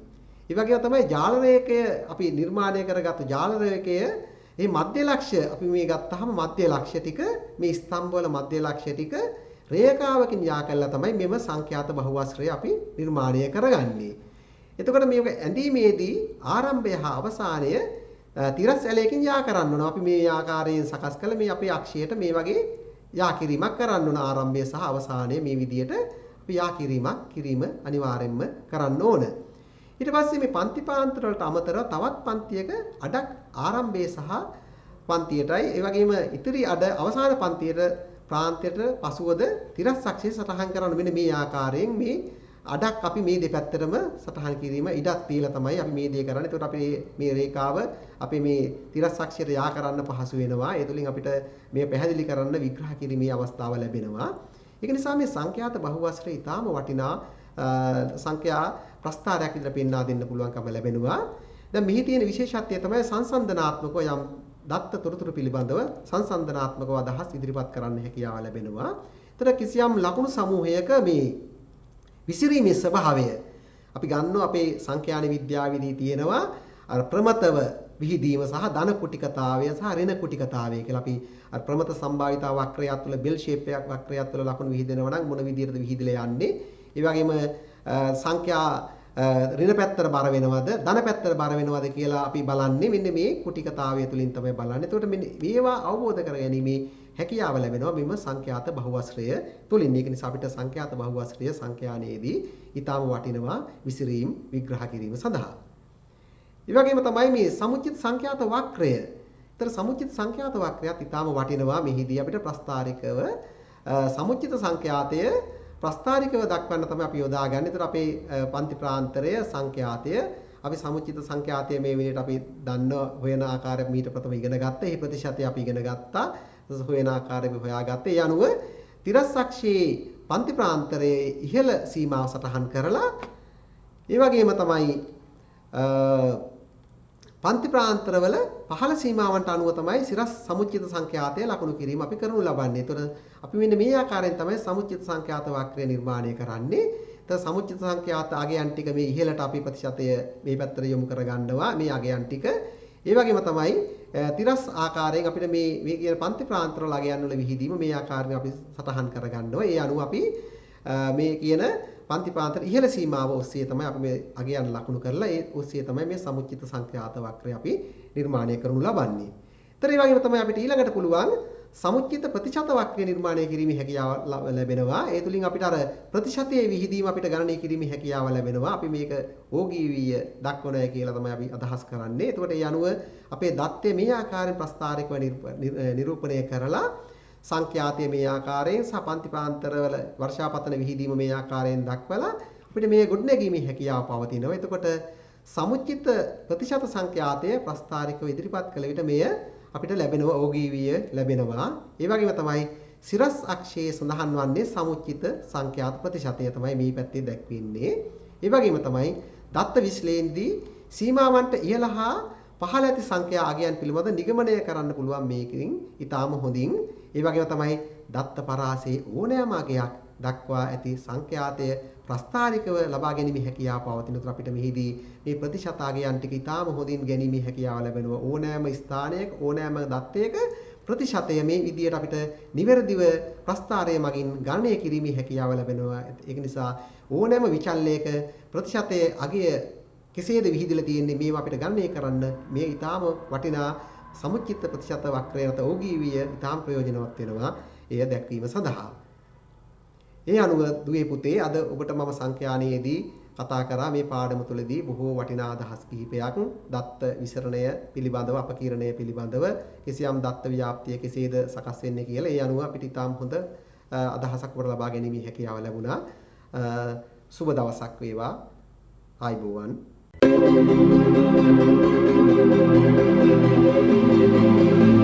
S1: ඒ වගේම තමයි ජාල රේඛය අපි නිර්මාණය කරගත්තු ජාල රේඛය මේ මධ්‍ය ලක්ෂ්‍ය අපි මේ ගත්තාම මධ්‍ය ලක්ෂ්‍ය ටික මේ ස්තම්භ වල මධ්‍ය ලක්ෂ්‍ය ටික රේඛාවකින් යා කළා තමයි මෙම සංඛ්‍යාත බහුවස්ත්‍රය අපි නිර්මාණය කරගන්නේ. එතකොට මේක ඇඳීමේදී ආරම්භය හා අවසානය තිරස් ඇලයකින් යා කරන්න ඕන. අපි මේ ආකාරයෙන් සකස් කළ මේ අපේ අක්ෂයට මේ වගේ යා කිරීමක් කරන්න ඕන. ආරම්භය සහ අවසානය මේ විදිහට අපි යා කිරීම අනිවාර්යෙන්ම කරන්න ඕන. ඊට පස්සේ මේ පන්ති පාන්තර වලට අමතරව තවත් පන්තියක අඩක් ආරම්භය සහ පන්තියටයි ඒ වගේම ඉතිරි අඩ අවසාන පන්තියට ප්‍රාන්තයට පසුවද තිරස් අක්ෂය සටහන් කරන මෙන්න මේ ආකාරයෙන් මේ අඩක් අපි මේ දෙපැත්තටම සටහන් කිරීම ඉඩක් තියලා තමයි අපි මේ දේ කරන්නේ. ඒකට අපි මේ රේඛාව අපි මේ තිරස් අක්ෂයට යා කරන්න පහසු වෙනවා. ඒ තුලින් අපිට මේ පැහැදිලි කරන්න විග්‍රහ කිරීමේ අවස්ථාව ලැබෙනවා. ඒක නිසා මේ සංඛ්‍යාත බහුවස්ත්‍රය ඊටාම වටිනා සංඛ්‍යා ප්‍රස්ථාරයක් විතර පෙන්වා දෙන්න පුළුවන්කම ලැබෙනවා. දැන් මෙහි තියෙන විශේෂත්වය තමයි සංසන්දනාත්මකව යම් දත්ත තොරතුරු පිළිබඳව සංසන්දනාත්මකව අදහස් ඉදිරිපත් කරන්න හැකියාව ලැබෙනවා. ඒතර කිසියම් ලකුණු සමූහයක මේ විසිරීමේ ස්වභාවය අපි ගන්නවා අපේ සංඛ්‍යාන විද්‍යාවේදී තියෙනවා අර ප්‍රමතව විහිදීම සහ ධන කුටිකතාවය සහ ඍණ කුටිකතාවය කියලා අපි අර ප්‍රමත සම්භාවිතා වක්‍රයත් තුළ බෙල් ෂේප් එකක් වක්‍රයත් තුළ ලකුණු විහිදෙනවා නම් මොන විදිහටද විහිදලා යන්නේ? ඒ වගේම සංඛ්‍යා ඍණ පැත්තට බර වෙනවද ධන පැත්තට බර වෙනවද කියලා අපි බලන්නේ මෙන්න මේ කුටිකතාවය තුළින් තමයි බලන්නේ. එතකොට මෙන්න මේවා අවබෝධ කරගැනීමේ හැකියාව ලැබෙනවා මෙම සංඛ්‍යාත බහුවස්ත්‍රය තුළින්. ඒක නිසා අපිට සංඛ්‍යාත බහුවස්ත්‍රය සංඛ්‍යානයේදී ඊටාම වටිනවා විසිරීම් විග්‍රහ කිරීම සඳහා. ඒ වගේම තමයි මේ සමුච්චිත සංඛ්‍යාත වක්‍රය. ඒතර සමුච්චිත සංඛ්‍යාත වක්‍රයත් ඊටාම වටිනවා. මෙහිදී අපිට ප්‍රස්තාරිකව සමුච්චිත සංඛ්‍යාතය ප්‍රස්තාරිකව දක්වන්න තමයි අපි යොදාගන්නේ. ඒතර අපේ පන්ති ප්‍රාන්තරය සංඛ්‍යාතය අපි සමුච්චිත සංඛ්‍යාතය මේ විදිහට අපි දන්න හොයන ආකාරය මීට ප්‍රථම ඉගෙන ගත්තා. මේ ප්‍රතිශතය අපි ඉගෙන ගත්තා. හොයන ආකාරය අපි හොයාගත්තා. ඒ අනුව තිරස්අක්ෂයේ පන්ති ප්‍රාන්තරයේ ඉහළ සීමාව සටහන් කරලා ඒ වගේම තමයි පන්ති ප්‍රාන්තරවල පහළ සීමාවන්ට අනුව තමයි සිරස් සමුච්චිත සංඛ්‍යාතය ලකුණු කිරීම අපි කරනු ලබන්නේ. ඒතර අපි මෙන්න මේ ආකාරයෙන් තමයි සමුච්චිත සංඛ්‍යාත වක්‍රය නිර්මාණය කරන්නේ. ඒතර සමුච්චිත සංඛ්‍යාත අගයන් ටික මේ ඉහළට අපි ප්‍රතිශතය මේ පැත්තට යොමු කරගන්නවා මේ අගයන් ටික. ඒ වගේම තමයි තිරස් ආකාරයෙන් අපිට මේ කියන පන්ති ප්‍රාන්තරවල අගයන් වල විහිදීම මේ ආකාරයෙන් අපි සටහන් කරගන්නවා. ඒ අනුව අපි මේ කියන පන්ති ප්‍රාන්තර ඉහළ සීමාව ඔස්සේ තමයි අපි මේ අගයන් ලකුණු කරලා ඒ ඔස්සේ තමයි මේ සමුච්චිත සංඛ්‍යාත වක්‍රය අපි නිර්මාණය කරනු ලබන්නේ. ඒතර ඒ වගේම තමයි අපිට ඊළඟට පුළුවන් සමුච්චිත ප්‍රතිශත වක්‍රය නිර්මාණය කිරීමේ හැකියාව ලැබෙනවා. ඒ තුලින් අපිට අර ප්‍රතිශතයේ විහිදීම අපිට ගණනය කිරීමේ හැකියාව ලැබෙනවා. අපි මේක ඕගීවිය දක්වනය කියලා තමයි අපි අදහස් කරන්නේ. එතකොට ඒ අනුව අපේ දත්තය මේ ආකාරයෙන් ප්‍රස්තාරිකව නිරූපණය කරලා සංඛ්‍යාතය මේ ආකාරයෙන් සහ පන්ති ප්‍රාන්තරවල වර්ෂාපතන විහිදීම මේ ආකාරයෙන් දක්වලා අපිට මේ ගොඩනැගීමේ හැකියාව පවතිනවා. එතකොට සමුච්චිත ප්‍රතිශත සංඛ්‍යාතය ප්‍රස්තාරිකව ඉදිරිපත් කළ විට මෙය අපිට ලැබෙනවා ඕගීවිය ලැබෙනවා. ඒ වගේම තමයි සිරස් අක්ෂයේ සඳහන් වන්නේ සමුච්චිත සංඛ්‍යාත ප්‍රතිශතය තමයි මේ පැත්තේ දැක්වෙන්නේ. ඒ වගේම තමයි දත්ත විශ්ලේෂණයේදී සීමාවන්ට ඉහළ හා පහළ ඇති සංඛ්‍යා අගයන් පිළිබඳ නිගමනය කරන්න පුළුවන් මේකෙන් ඊටාම හොඳින්. ඒ වගේම තමයි දත්ත පරාසයේ ඕනෑම අගයක් දක්වා ඇති සංඛ්‍යාතය ප්‍රස්තාරිකව ලබා ගැනීමේ හැකියාව පවතින උතර අපිට මෙහිදී මේ ප්‍රතිශත අගයන් ටික ඊටාම හොඳින් ගැනීමේ හැකියාව ලැබෙනවා. ඕනෑම ස්ථානයක ඕනෑම දත්තයක ප්‍රතිශතය මේ විදියට අපිට නිවැරදිව ප්‍රස්තාරය මගින් ගණනය කිරීමේ හැකියාව ලැබෙනවා. ඒක නිසා ඕනෑම විචල්‍යයක ප්‍රතිශතයේ අගය කෙසේද විහිදලා තියෙන්නේ මේවා අපිට ගණනය කරන්න මේ ඊටාම වටිනා සමුච්චිත ප්‍රතිශත වක්‍රය නැත ඕගීවිය ඊටාම ප්‍රයෝජනවත් වෙනවා එය දැක්වීම සඳහා. ඒ අනුව දුවේ පුතේ අද ඔබට මම සංඛ්‍යානයේදී කතා කරා මේ පාඩම තුළදී බොහෝ වටිනා අදහස් කිහිපයක් දත්ත විසරණය පිළිබඳව අපකීර්ණය පිළිබඳව කිසියම් දත්ත ව්‍යාප්තිය කෙසේද සකස් වෙන්නේ කියලා. ඒ අනුව අපිට ඊටාම හොඳ අදහසක් ඔබට ලබා ගැනීමේ හැකියාව ලැබුණා. සුබ දවසක් වේවා. ආයුබෝවන්. Thank you.